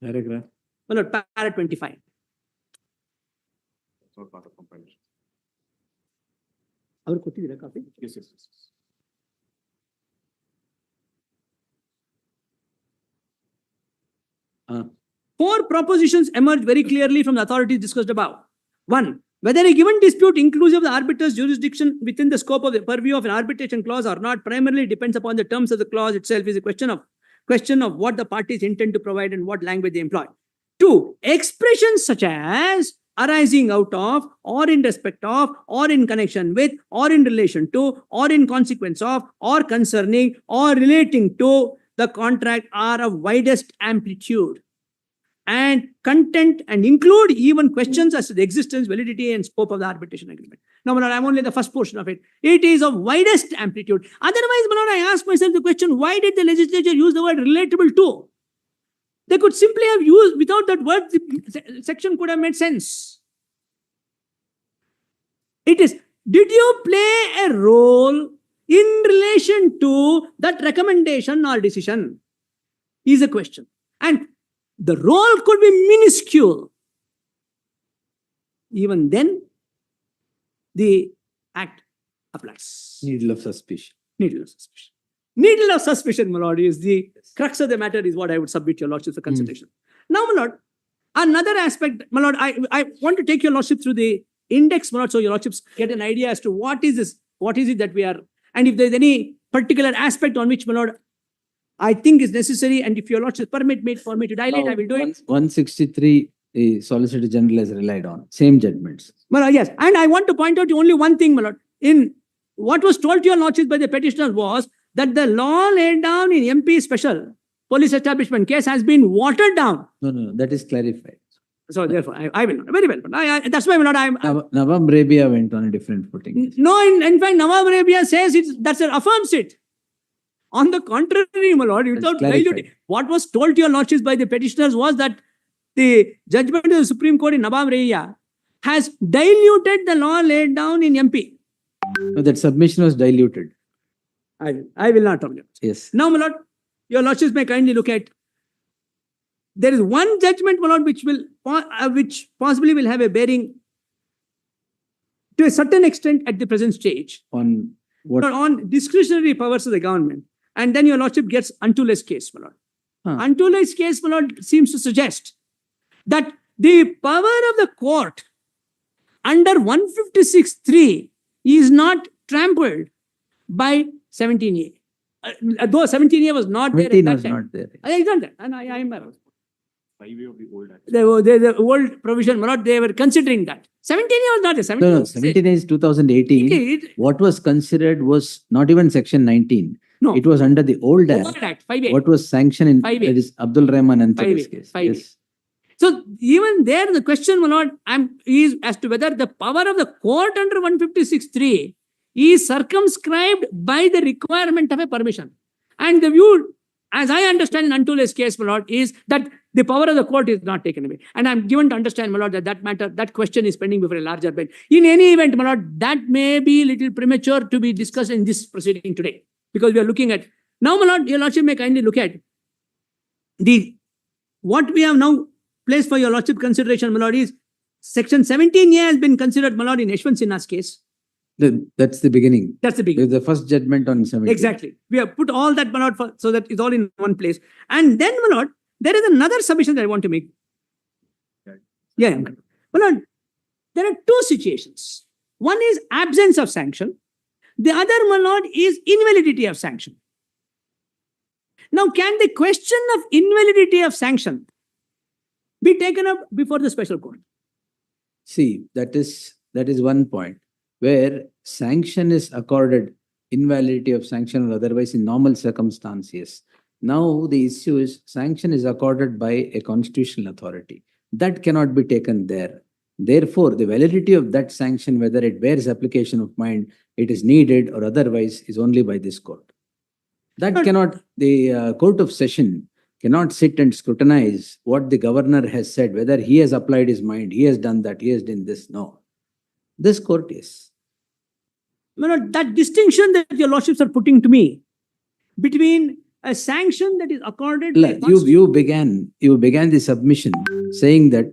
Paragraph. My lord, paragraph 25. Not part of compilation. Our copy? Yes. Four propositions emerge very clearly from the authorities discussed above. One, whether a given dispute inclusive of the arbitrator's jurisdiction within the scope of the purview of an arbitration clause or not primarily depends upon the terms of the clause itself is a question of what the parties intend to provide and what language they employ. Two, expressions such as arising out of, or in respect of, or in connection with, or in relation to, or in consequence of, or concerning, or relating to the contract are of widest amplitude and content, and include even questions as to the existence, validity, and scope of the arbitration agreement. Now, my lord, I'm only the first portion of it. It is of widest amplitude. Otherwise, my lord, I ask myself the question, why did the legislature use the word relatable to? They could simply have used, without that word, the section could have made sense. It is, did you play a role in relation to that recommendation or decision? Is a question. And the role could be minuscule. Even then, the act applies. Needle of suspicion. Needle of suspicion. Needle of suspicion, my lord, is the crux of the matter, is what I would submit your lordship for consideration. Now, my lord, another aspect, my lord, I want to take your lordship through the index, my lord, so your lordships get an idea as to what is this, what is it that we are, and if there is any particular aspect on which, my lord, I think is necessary, and if your lordship permit me for me to dilate, I will do it. 163, the Solicitor General has relied on. Same judgments. My lord, yes. And I want to point out only one thing, my lord. In what was told to your lordship by the petitioner was that the law laid down in MP special police establishment case has been watered down. No, that is clarified. So therefore, I will not. Very well. That's why, my lord, Nawab Rabia went on a different footing. No, in fact, Nawab Arabia says that affirms it. On the contrary, my lord, without diluting. What was told to your lordships by the petitioners was that the judgment of the Supreme Court in Nawab Arabia has diluted the law laid down in MP. No, that submission was diluted. I will not talk about it. Yes. Now, my lord, your lordships may kindly look at. There is one judgment, my lord, which possibly will have a bearing to a certain extent at the present stage On what? on discretionary powers of the government. And then your lordship gets Untule's case, my lord. Untule's case, my lord, seems to suggest that the power of the court under 156(3) is not trampled by 17A. Though 17A was not there at 17 that was time. not there. I done that, and I am aware. 5A of the old act. The old provision, my lord, they were considering that. 17A was not there. 17A No, was 17 is 2018. What was considered was not even Section 19. No. It was under the old Old Act. Act, 5A. What was sanctioned in 5A. that is Abdul Rahman and 5A, case. 5A. Yes. So even there, the question, my lord, is as to whether the power of the court under 156(3) is circumscribed by the requirement of a permission. And the view, as I understand in Untule's case, my lord, is that the power of the court is not taken away. And I'm given to understand, my lord, that question is pending before a larger bench. In any event, my lord, that may be a little premature to be discussed in this proceeding today. Because we are looking at, now, my lord, your lordship may kindly look at what we have now placed for your lordship consideration, my lord, is Section 17A has been considered, my lord, in Yashwant Sinha's case. That's the beginning. That's the beginning. The first judgment on 17. Exactly. We have put all that, my lord, so that it's all in one place. And then, my lord, there is another submission that I want to make. Yeah. My lord, there are two situations. One is absence of sanction. The other, my lord, is invalidity of sanction. Now, can the question of invalidity of sanction be taken up before the special court? See, that is one point where sanction is accorded, invalidity of sanction or otherwise in normal circumstances. Now the issue is sanction is accorded by a constitutional authority. That cannot be taken there. Therefore, the validity of that sanction, whether it bears application of mind, it is needed or otherwise, is only by this court. That cannot, the Court of Session cannot sit and scrutinize what the governor has said, whether he has applied his mind, he has done that, he has done this. No. This court is. That distinction that your lordships are putting to me between a sanction that is accorded by You began the submission saying that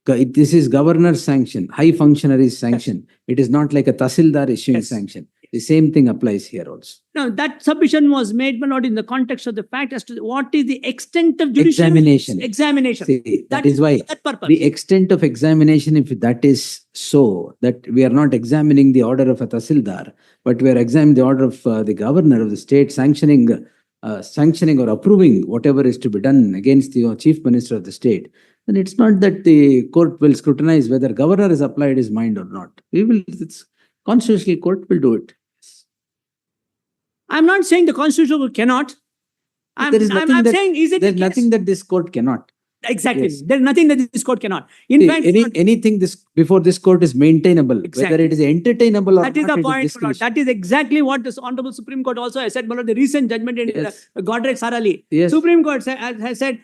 this is governor's sanction, high functionary's sanction. It is not like a Tahsildar issuing sanction. The same thing applies here also. Now, that submission was made, but not in the context of the fact as to what is the extent of judicial examination. See, that is why that purpose. The extent of examination, if that is so, that we are not examining the order of a Tahsildar, but we are examining the order of the governor of the state sanctioning or approving whatever is to be done against the chief minister of the state, then it's not that the court will scrutinize whether governor has applied his mind or not. It's constitutional court will do it. I'm not saying the constitutional court cannot. I'm nothing that- saying, is it There's the nothing case? that this court cannot. Exactly. Yes. There's nothing that this court cannot. In See, fact, anything before this court is maintainable. Exactly. Whether it is entertainable or that is not, the it point, my lord. discretion. That is exactly what the Honorable Supreme Court also has said, my lord, the recent judgment in Yes. Godrej Sarali. Yes. Supreme Court has said,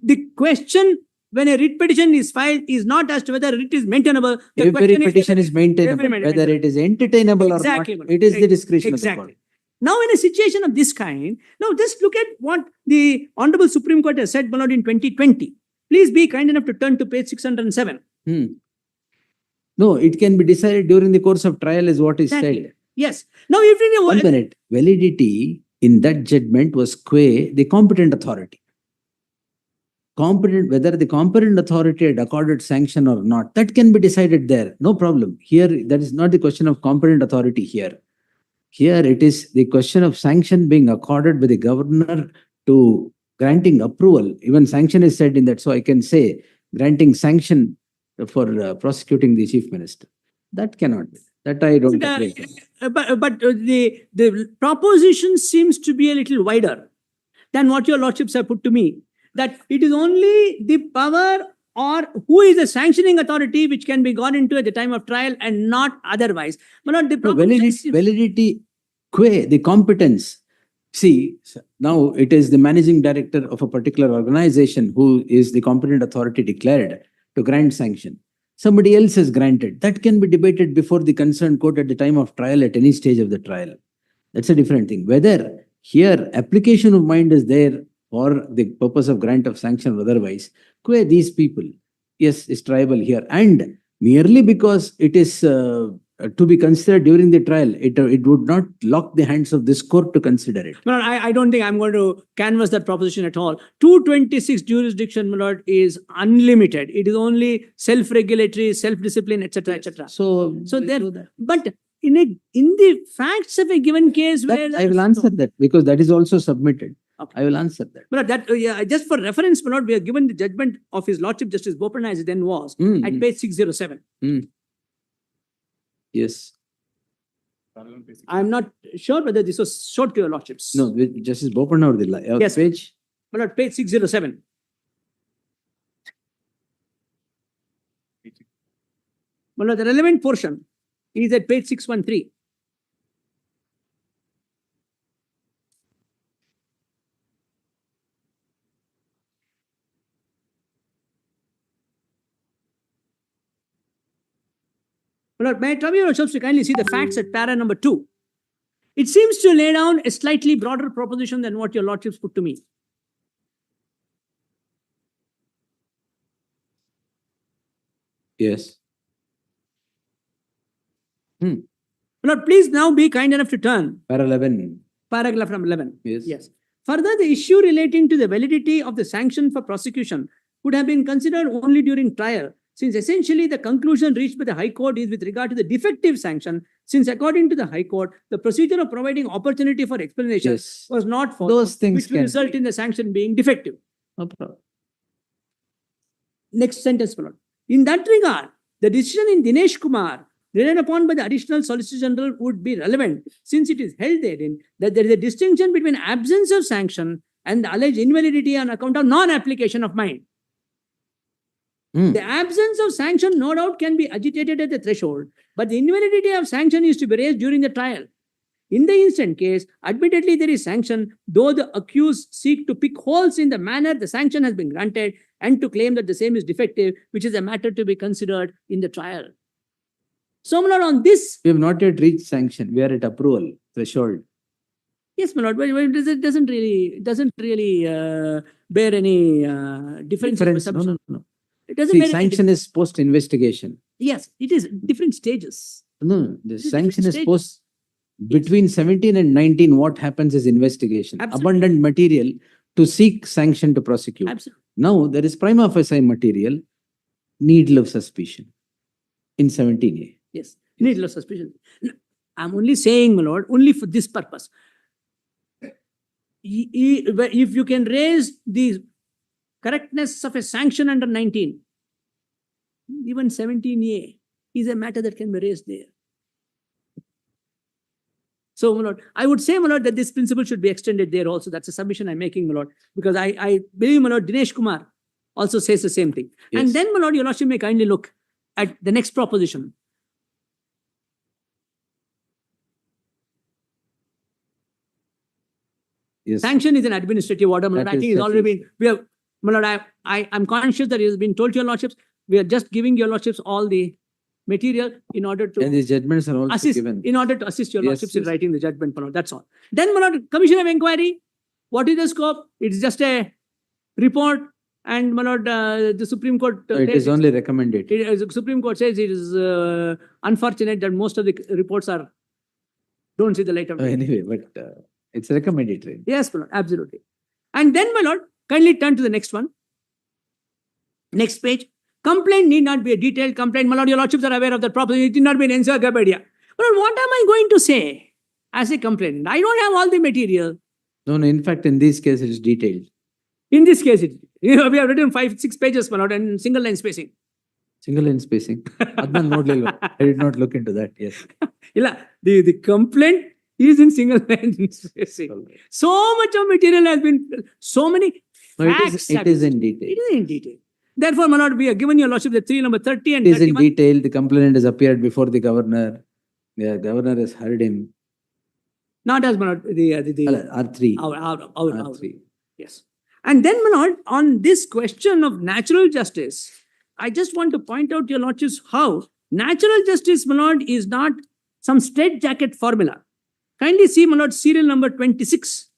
the question when a writ petition is filed is not as to whether writ is maintainable. The Every question petition is maintainable. every Whether it is entertainable Exactly, or not, my it is lord. the discretion of the Exactly. court. Now, in a situation of this kind, now just look at what the Honorable Supreme Court has said, my lord, in 2020. Please be kind enough to turn to page 607. No, it can be decided during the course of trial is what is Exactly. said. Yes. Now, if you 1 minute. Validity in that judgment was qua the competent authority. Whether the competent authority had accorded sanction or not, that can be decided there. No problem. Here, that is not the question of competent authority here. Here, it is the question of sanction being accorded by the governor to granting approval. Even sanction is said in that. So I can say granting sanction for prosecuting the chief minister. That cannot be. That I don't agree. But the proposition seems to be a little wider than what your lordships have put to me. That it is only the power or who is the sanctioning authority which can be gone into at the time of trial and not otherwise. But not the No, proposition validity, qua the competence. See, now it is the managing director of a particular organization who is the competent authority declared to grant sanction. Somebody else has granted. That can be debated before the concerned court at the time of trial at any stage of the trial. That's a different thing. Whether here application of mind is there for the purpose of grant of sanction or otherwise, qua these people, yes, is triable here. And merely because it is to be considered during the trial, it would not lock the hands of this court to consider it. No, I don't think I'm going to canvass that proposition at all. 226 jurisdiction, my lord, is unlimited. It is only self-regulatory, self-discipline, etc., etc. So there, but in the facts of a given case where I will answer that because that is also submitted. Okay. I will answer that. But that just for reference, my lord, we are given the judgment of His Lordship Justice Bopanna as it then was at page 607. Yes. I'm not sure whether this was showed to your lordships. No, with Justice Bopanna or the Yes. page. My lord, page 607. My lord, the relevant portion is at page 613. My lord, may I trouble your lordships to kindly see the facts at para number 2. It seems to lay down a slightly broader proposition than what your lordships put to me. Yes. My lord, please now be kind enough to turn Para 11. paragraph number 11. Yes. Further, the issue relating to the validity of the sanction for prosecution would have been considered only during trial, since essentially the conclusion reached by the High Court is with regard to the defective sanction, since according to the High Court, the procedure of providing opportunity for explanation Yes. was not followed, Those things which will can result in the sanction being defective. No problem. Next sentence, my lord. In that regard, the decision in Dinesh Kumar relied upon by the Additional Solicitor General would be relevant, since it is held therein that there is a distinction between absence of sanction and the alleged invalidity on account of non-application of mind. The absence of sanction, no doubt, can be agitated at the threshold, but the invalidity of sanction is to be raised during the trial. In the instant case, admittedly there is sanction, though the accused seek to pick holes in the manner the sanction has been granted and to claim that the same is defective, which is a matter to be considered in the trial. So, my lord, on this... We have not yet reached sanction. We are at approval threshold. Yes, my lord, but it doesn't really bear any difference. No. It doesn't See, bear any sanction is post-investigation. Yes, it is different stages. No, the It is sanction different is post. Between 17 and 19, what happens is investigation. Absolutely. Abundant material to seek sanction to prosecute. Absolutely. Now, there is prima facie material, needle of suspicion in 17A. Yes, needless suspicion. I'm only saying, my lord, only for this purpose. If you can raise the correctness of a sanction under 19, even 17A is a matter that can be raised there. So, my lord, I would say, my lord, that this principle should be extended there also. That's a submission I'm making, my lord, because I believe, my lord, Dinesh Kumar also says the same thing. Yes. And then, my lord, your lordship may kindly look at the next proposition. Yes. Sanction is an administrative order, my lord. That I is- think it's that already is- been, we have, my lord, I'm conscious that it has been told to your lordships. We are just giving your lordships all the material in order to And these judgments are also assist, given. in order to assist your Yes, lordships in yes. writing the judgment, my lord. That's all. Then, my lord, Commission of Inquiry, what is the scope? It's just a report, and, my lord, the Supreme Court. No, it says is only recommended. the Supreme Court says it is unfortunate that most of the reports don't see the light of day. Anyway, but it's recommendatory. Yes, my lord, absolutely. And then, my lord, kindly turn to the next one. Next page. Complaint need not be a detailed complaint. My lord, your lordships are aware of that proposition. It need not be an encyclopedia. But what am I going to say as a complainant? I don't have all the material. No, in fact, in this case, it is detailed. In this case, we have written 5-6 pages, my lord, and single line spacing. Single line spacing. Adnan Nodlilva. I did not look into that. Yes. The complaint is in single line spacing. All right. So much of material has been, so many No, facts. it is in detail. It is in detail. Therefore, my lord, we have given your lordship the 3 number 30 and It is in 31. detail. The complainant has appeared before the governor. The governor has heard him. Not as, my lord, R3. our R3. yes. And then, my lord, on this question of natural justice, I just want to point out, your lordships, how natural justice, my lord, is not some straitjacket formula. Kindly see, my lord, serial number 26.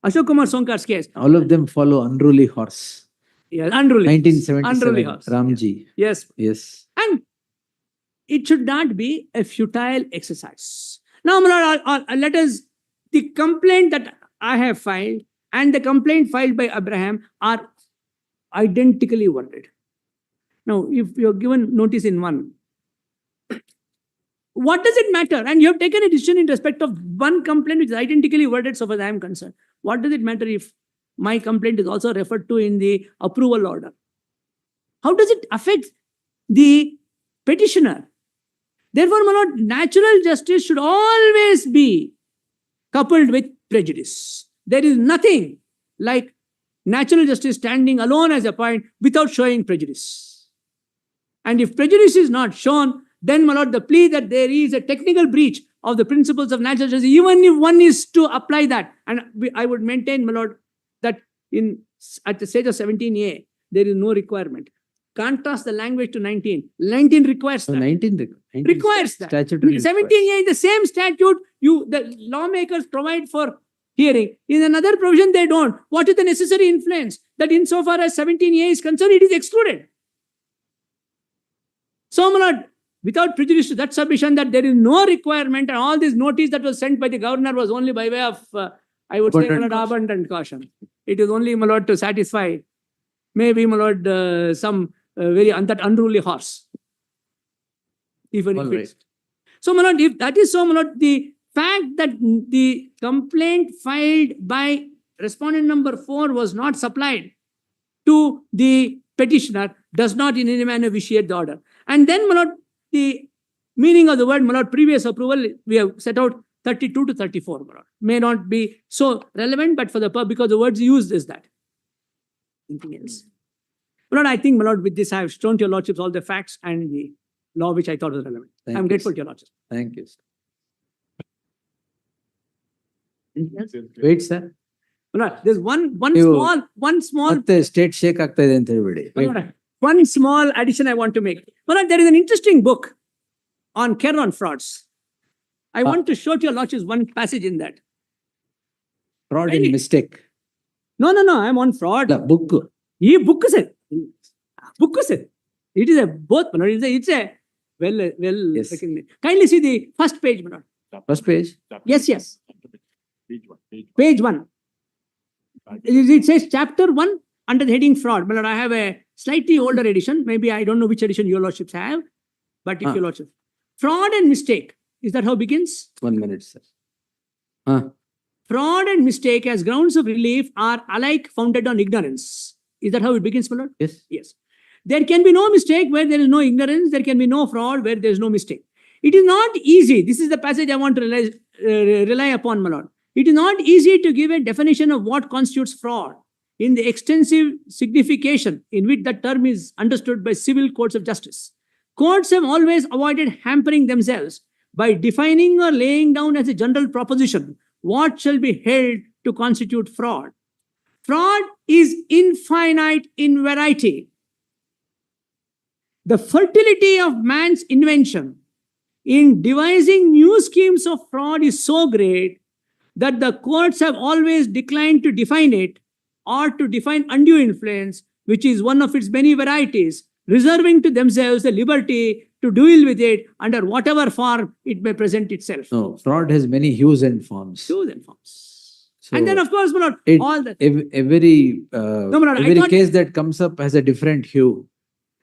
Ashok Kumar Sonkar's case. All of them follow unruly horse. Yeah, unruly. 1977. Unruly horse. Ramji. Yes. Yes. And it should not be a futile exercise. Now, my lord, let us, the complaint that I have filed and the complaint filed by Abraham are identically worded. Now, if you're given notice in one, what does it matter? And you have taken a decision in respect of one complaint which is identically worded so far as I am concerned. What does it matter if my complaint is also referred to in the approval order? How does it affect the petitioner? Therefore, my lord, natural justice should always be coupled with prejudice. There is nothing like natural justice standing alone as a point without showing prejudice. And if prejudice is not shown, then, my lord, the plea that there is a technical breach of the principles of natural justice, even if one is to apply that, and I would maintain, my lord, that at the stage of 17A, there is no requirement. Contrast the language to 19. 19 requires So that. 19 Requires that. Statutory 17A is the same statute the lawmakers provide for hearing. In another provision, they don't. What is the necessary influence? That insofar as 17A is concerned, it is excluded. So, my lord, without prejudice to that submission that there is no requirement and all this notice that was sent by the governor was only by way of, I would say, my Abundant lord, abundant caution. It is only, my lord, to satisfy, maybe, my lord, some that unruly horse. Even All if it's. right. So, my lord, if that is so, my lord, the fact that the complaint filed by respondent number 4 was not supplied to the petitioner does not in any manner vitiate the order. And then, my lord, the meaning of the word, my lord, previous approval, we have set out 32 to 34, my lord. May not be so relevant, but for the because the words used is that. Anything else? My lord, I think, my lord, with this, I have shown to your lordships all the facts and the law which I thought was relevant. Thank I'm you, grateful sir. to your lordships. Thank you. Sir. Anything else? Wait, sir. My lord, there's one You- small ಮತ್ತೆ state shake ಆಗ್ತಾ ಇದೆ ಅಂತ ಹೇಳ್ಬಿಡಿ. My lord, one small addition I want to make. My lord, there is an interesting book on Kerron frauds. I want to show to your lordships one passage in that. Fraud and Really? mistake. No, I'm on fraud. ಅಲ್ಲ book. Ye book is it? Book is it? It is a both, my lord. It's a well Yes. recognized. Kindly see the first page, my lord. First page. Yes. Page 1. Page 1. It says chapter 1 under the heading fraud. My lord, I have a slightly older edition. Maybe I don't know which edition your lordships have, but if your lordships. Fraud and mistake. Is that how it begins? 1 minute, sir. fraud and mistake as grounds of relief are alike founded on ignorance. Is that how it begins, my lord? Yes. Yes. There can be no mistake where there is no ignorance. There can be no fraud where there is no mistake. It is not easy. This is the passage I want to rely upon, my lord. It is not easy to give a definition of what constitutes fraud in the extensive signification in which that term is understood by civil courts of justice. Courts have always avoided hampering themselves by defining or laying down as a general proposition what shall be held to constitute fraud. Fraud is infinite in variety. The fertility of man's invention in devising new schemes of fraud is so great that the courts have always declined to define it or to define undue influence, which is one of its many varieties, reserving to themselves the liberty to deal with it under whatever form it may present itself. No, fraud has many hues and forms. Hues and forms. So And then, of course, my lord, it- all that. every my lord, I every thought- case that comes up has a different hue.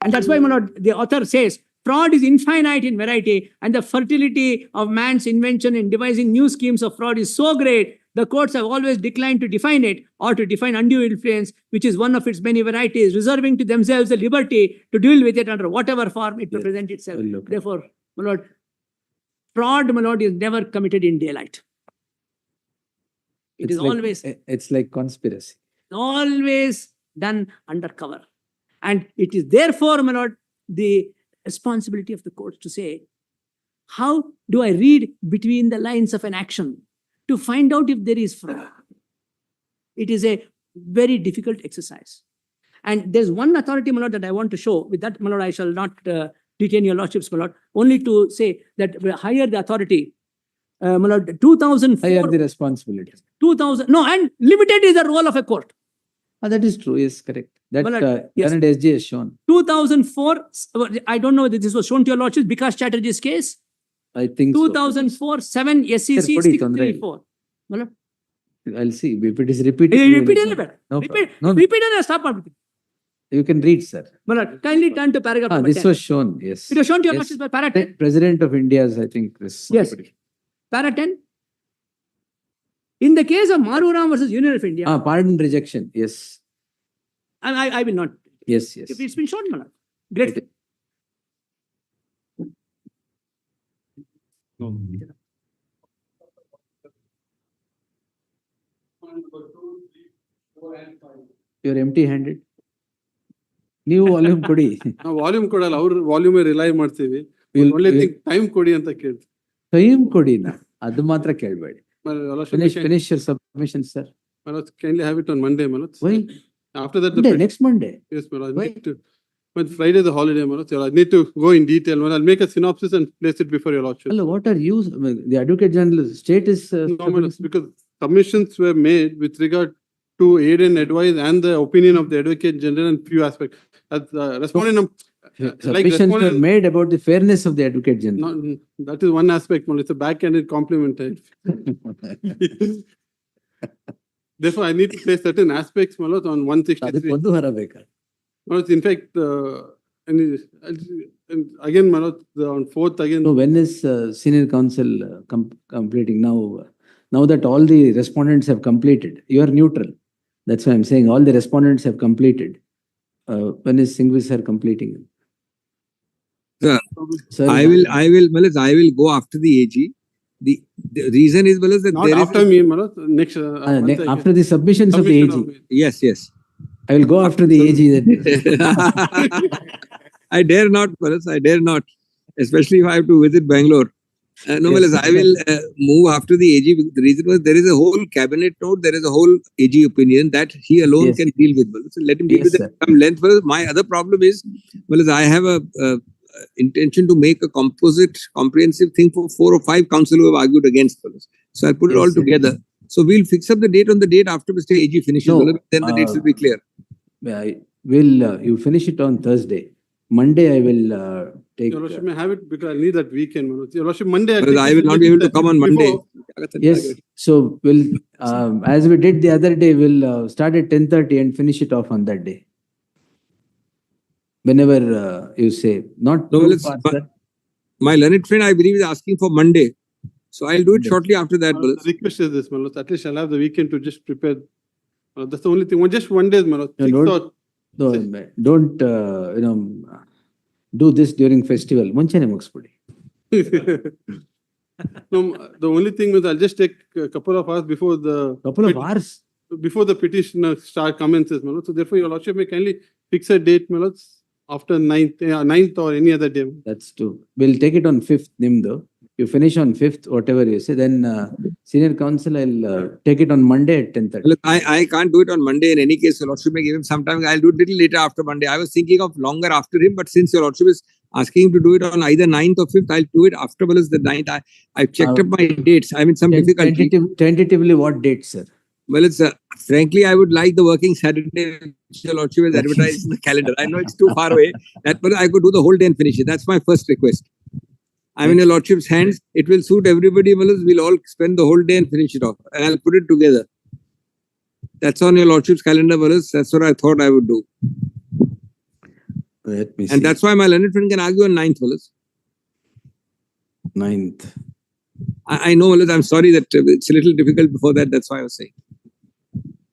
And that's why, my lord, the author says, fraud is infinite in variety, and the fertility of man's invention in devising new schemes of fraud is so great, the courts have always declined to define it or to define undue influence, which is one of its many varieties, reserving to themselves the liberty to deal with it under whatever form it may Yes. present itself. Well, okay. Therefore, my lord, fraud, my lord, is never committed in daylight. It It's is like- always It's like conspiracy. always done undercover. And it is therefore, my lord, the responsibility of the courts to say, how do I read between the lines of an action to find out if there is fraud? It is a very difficult exercise. And there's one authority, my lord, that I want to show. With that, my lord, I shall not detain your lordships, my lord, only to say that higher the authority, my lord, 2004, Higher the responsibility. 2000, no, and limited is the role of a court. That is true. Yes, correct. That Well, yes. current SG has shown. 2004, I don't know whether this was shown to your lordships, Bikash Chatterjee's case. I think so. 2004, 7 SCC Sir, put it on, right? 634. Well, I'll see. If it is repeated, we will repeat ignore. it better. No Repeat, problem. No, repeat and stop. you can read, sir. Well, kindly turn to paragraph number This 10. was shown. Yes. It was shown to your Yes. lordships by para 10. President of India's, I think, this. Yes. Para 10. In the case of Maruram versus Union of India, Pardon rejection. Yes. and I will not. Yes. Yes. It's been shown, my lord. Great. You're empty-handed. ನೀವು volume ಕೊಡಿ. ನಾವು volume ಕೊಡಲ್ಲ, ಅವ್ರ volume rely ಮಾಡ್ತೀವಿ. ಒಳ್ಳೆ time ಕೊಡಿ ಅಂತ ಕೇಳ್ತೀವಿ. ಟೈಮ್ ಕೊಡಿ ನಾ ಅದು ಮಾತ್ರ ಕೇಳಬೇಡಿ. Finish your submission, sir. Kindly have it on Monday, Manoj. Why? After that, Next Monday. yes, Manoj. Why? When Friday is a holiday, Manoj, I need to go in detail. Manoj, I'll make a synopsis and place it before your lordship. Hello, what are you? The Advocate General state is. No, Manoj, because submissions were made with regard to aid and advice and the opinion of the Advocate General and few aspects. As respondent, Submissions were made about the fairness of the Advocate General. no, that is one aspect, Manoj. It's a backhanded compliment. Therefore, I need to place certain aspects, Manoj, on ಅದಕ್ಕೆ 163. ಒಂದು ವಾರ ಬೇಕಾ? Manoj, in fact, and again, Manoj, on 4th again. So when is senior counsel completing now? Now that all the respondents have completed, you are neutral. That's why I'm saying all the respondents have completed. When is Singhvi sir completing? Sir, Sir, I will, Malas, I will go after the AG. The reason is, Malas, that Not there after is. me, Manoj, next. after the submissions of the AG, Yes, yes. I will go after the AG. That I dare not, Malas, I dare not. Especially if I have to visit Bangalore. No, Yes. Malas, I will move after the AG. The reason was there is a whole cabinet note, there is a whole AG opinion that he alone Yes. can deal with. Malas. So let him deal Yes, with it sir. at some length. Malas. My other problem is, Malas, I have a intention to make a comprehensive thing for 4 or 5 counsel who have argued against Malas. So I'll put it Yes, all sir. together. So we'll fix up the date on the date after Mr. AG finishes. No, Malas. Then the dates will be clear. will you finish it on Thursday? Monday I will take. Your Lordship may have it because I need that weekend, Manoj. Your Lordship, Monday. Because I will not be able to come on Monday. Yes. So we'll as we did the other day, we'll start at 10:30 and finish it off on that day. Whenever you say, not No, too well, it's fast, but- sir. My learned friend, I believe, is asking for Monday. So I'll do it shortly after that. The request is this, my lords. At least I'll have the weekend to just prepare. That's the only thing. Just one day, my lords. No, don't do this during festival. Munchane mugispudi. No, the only thing is I'll just take a couple of hours before the Couple of hours. before the petitioner commences, my lords. So therefore, your lordship may kindly fix a date, my lords, after 9th or any other day. That's true. We'll take it on 5th, Nimdo. You finish on 5th, whatever you say. Then senior counsel, I'll take it on Monday at 10:30. Look, I can't do it on Monday in any case. Your lordship may give him some time. I'll do it little later after Monday. I was thinking of longer after him, but since your lordship is asking him to do it on either 9th or 5th, I'll do it after the 9th. I've checked up my dates. I'm in some difficulty. Tentatively, what date, sir? Well, it's frankly, I would like the working Saturday, which your lordship is advertised in the calendar. I know it's too far away, but I could do the whole day and finish it. That's my first request. I'm in your lordship's hands. It will suit everybody. We'll all spend the whole day and finish it off. And I'll put it together. That's on your lordship's calendar, Wallace. That's what I thought I would do. Let me see. And that's why my learned friend can argue on 9th, Wallace. 9th. I know, Wallace. I'm sorry that it's a little difficult before that. That's why I was saying.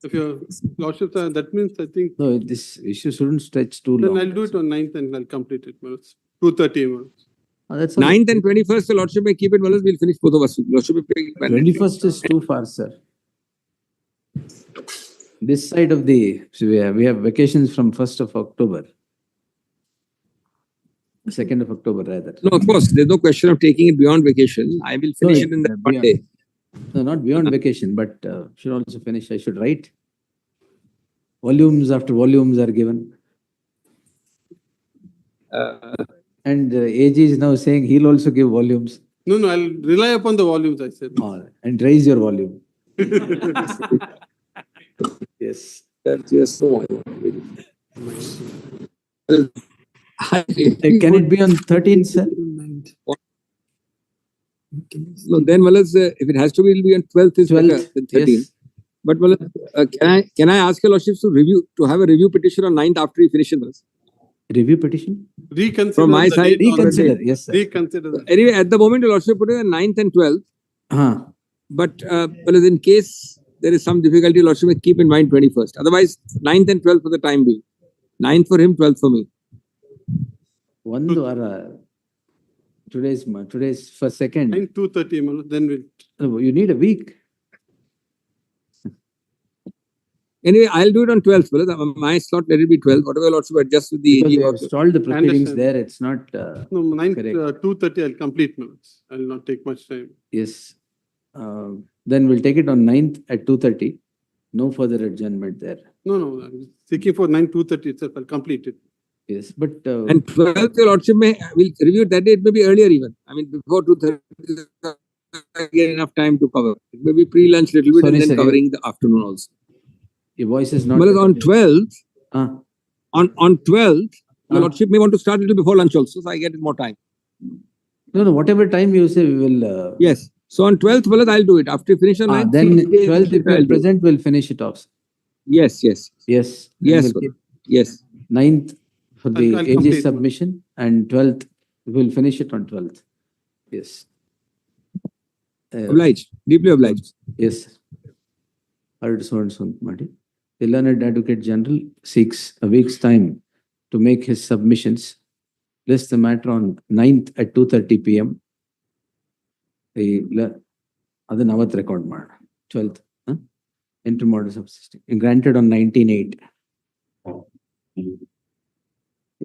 If your lordship, that means I think No, this issue shouldn't stretch too then long. I'll do it on 9th and I'll complete it, my lords. 2:30, my lords. That's all. 9th and 21st, the lordship may keep it, Wallace. We'll finish both of us. Lordship may pick it. 21st is too far, sir. This side of so we have vacations from 1st of October. 2nd of October, rather. No, of course. There's no question of taking it beyond vacation. I will finish it in that one day. No, not beyond vacation, but should also finish. I should write. Volumes after volumes are given. And AG is now saying he'll also give volumes. No, I'll rely upon the volumes, I said. And raise your volume. Yes. That's just so. Can it be on 13th, sir? No, then Wallace, if it has to be, it'll be on 12th is 12th, than 13th. yes. But Wallace, can I ask your lordships to have a review petition on 9th after we finish it, Wallace? Review petition? Reconsider. From my the side, date on the Reconsider, date. yes, sir. Reconsider. Anyway, at the moment, your lordship put it on 9th and 12th. But Wallace, in case there is some difficulty, your lordship may keep in mind 21st. Otherwise, 9th and 12th for the time being. 9th for him, 12th for me. One today's for 2nd. 2:30, my lords. Then we'll. You need a week. Anyway, I'll do it on 12th. Wallace. My slot, let it be 12th. Whatever your lordship adjust with the Because AG. we have stalled the proceedings Understand. there. It's not. No, 9th, Correct. 2:30, I'll complete, my lords. I'll not take much time. Yes. Then we'll take it on 9th at 2:30. No further adjournment there. No, I'm seeking for 2:30 itself. I'll complete it. Yes, but And 12th, your lordship will review it that day. It may be earlier even. I mean, before 2:30, I get enough time to cover. It may be pre-lunch little bit Sorry, and then sir, covering the afternoon also. your voice is not. Well, on 12th, Ah, on 12th, your Ah. lordship may want to start a little before lunch also, so I get more time. no, whatever time you say, we will. Yes. So on 12th, well, I'll do it. After you finish on 9th, Then 3 days 12th, if I'll you're do it. present, we'll finish it off. Yes. Yes. Then Yes. we'll keep Yes. 9th for the I'll AG complete. submission and 12th, we'll finish it on 12th. Yes. Obliged. Deeply obliged. Yes. Heard so and so, Marty. The learned Advocate General seeks a week's time to make his submissions. List the matter on 9th at 2:30 p.m. That's our record, 12th. Interim order subsisting. Granted on 19/8.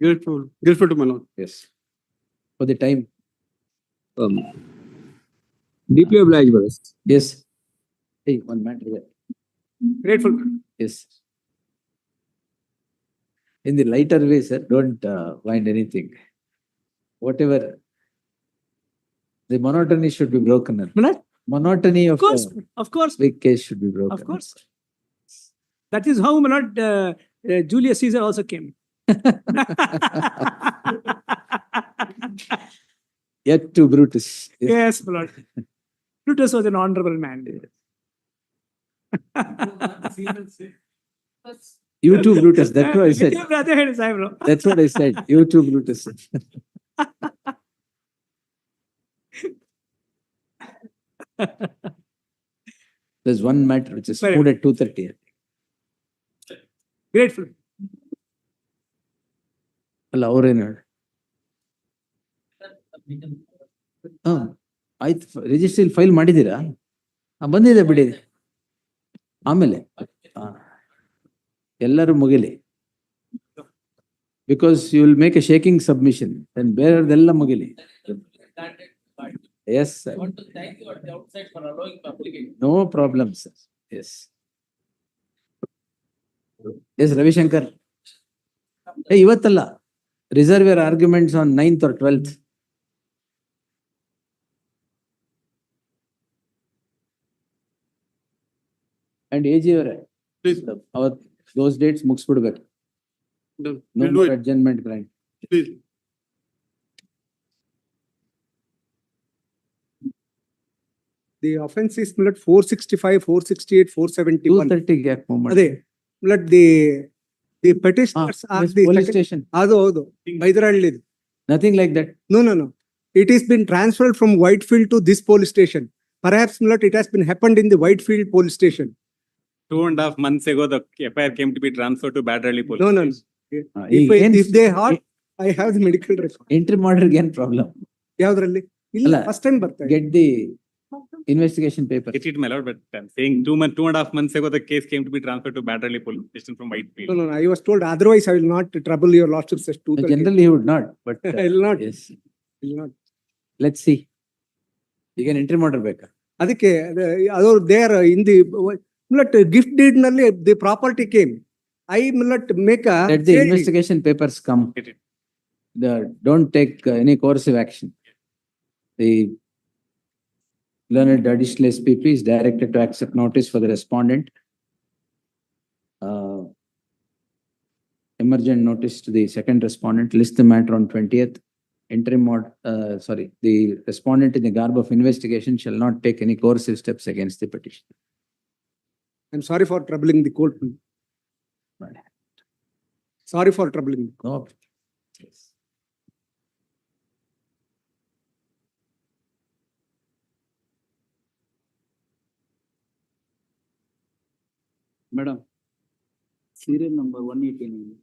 Grateful to my lord. Yes. For the time. Deeply obliged, brothers. Yes. Hey, one matter there. Grateful. Yes. In the lighter way, sir, don't find anything. Whatever. The monotony should be broken. But Monotony of of course, a of course, big case should be broken. of course. That is how, my lord, Julius Caesar also came. Yet to Brutus. Yes. Yes, my lord. Brutus was an honorable man. You too, Brutus. That's what I said. Yeah, brother, it is I, bro. That's what I said. You too, Brutus. There's one matter which is Fair put at 2:30. Grateful. ಅಲ್ಲ ಅವ್ರೇನು ಹೇಳಿ ಆಯ್ತು registry file ಮಾಡಿದ್ದೀರಾ ಬಂದಿದೆ ಬಿಡಿ ಆಮೇಲೆ ಎಲ್ಲರೂ ಮುಗಿಲಿ because you will make a shaking submission ಬೇರೆಯವ್ರದೆಲ್ಲ ಮುಗಿಲಿ yes sir no problem sir yes yes Ravishankar ಇವತ್ತಲ್ಲ reserve your arguments on 9th or 12th. And AG Please, those dates ಮುಗಿಸ್ಬಿಡ್ಬೇಕು. done. No We'll do more it. adjournment grant. Please. The offense is 465, 468, 471. 2:30 ಯಾಕೆ move ಮಾಡಿ? ಅದೇ the petitioners are the police second- station. ಹೌದು ಬೈದರಹಳ್ಳಿ. Nothing like that. No. It has been transferred from Whitefield to this police station. Perhaps it has been happened in the Whitefield police station. 2.5 months ago, the FIR came to be transferred to Badarali police. No. If they are, I have the medical record. Entry ಮಾಡೋರ್ಗೆ ಏನ್ problem? ಯಾವ್ದ್ರಲ್ಲಿ? ಇಲ್ಲ ಅಲ್ಲ, first time ಬರ್ತಾ ಇದೆ. Get the investigation paper. Get it, my lord, but I'm saying 2.5 months ago, the case came to be transferred to Badarali police station from Whitefield. No. I was told otherwise I will not trouble your lordship's 2:30. Generally he would not, but I will not. yes. I will not. Let's see. ಈಗ entry ಮಾಡಿರ್ಬೇಕಾ? ಅದಕ್ಕೆ ಅದು there in the gift deed ನಲ್ಲಿ the property came. I make a Let the investigation papers come. Get it. Don't take any coercive action. The learned additional SPP is directed to accept notice for the respondent. Emergent notice to the second respondent, list the matter on 20th. The respondent in the garb of investigation shall not take any coercive steps against the petitioner. I'm sorry for troubling the court. Sorry for troubling. No. Yes. Madam, serial number 189.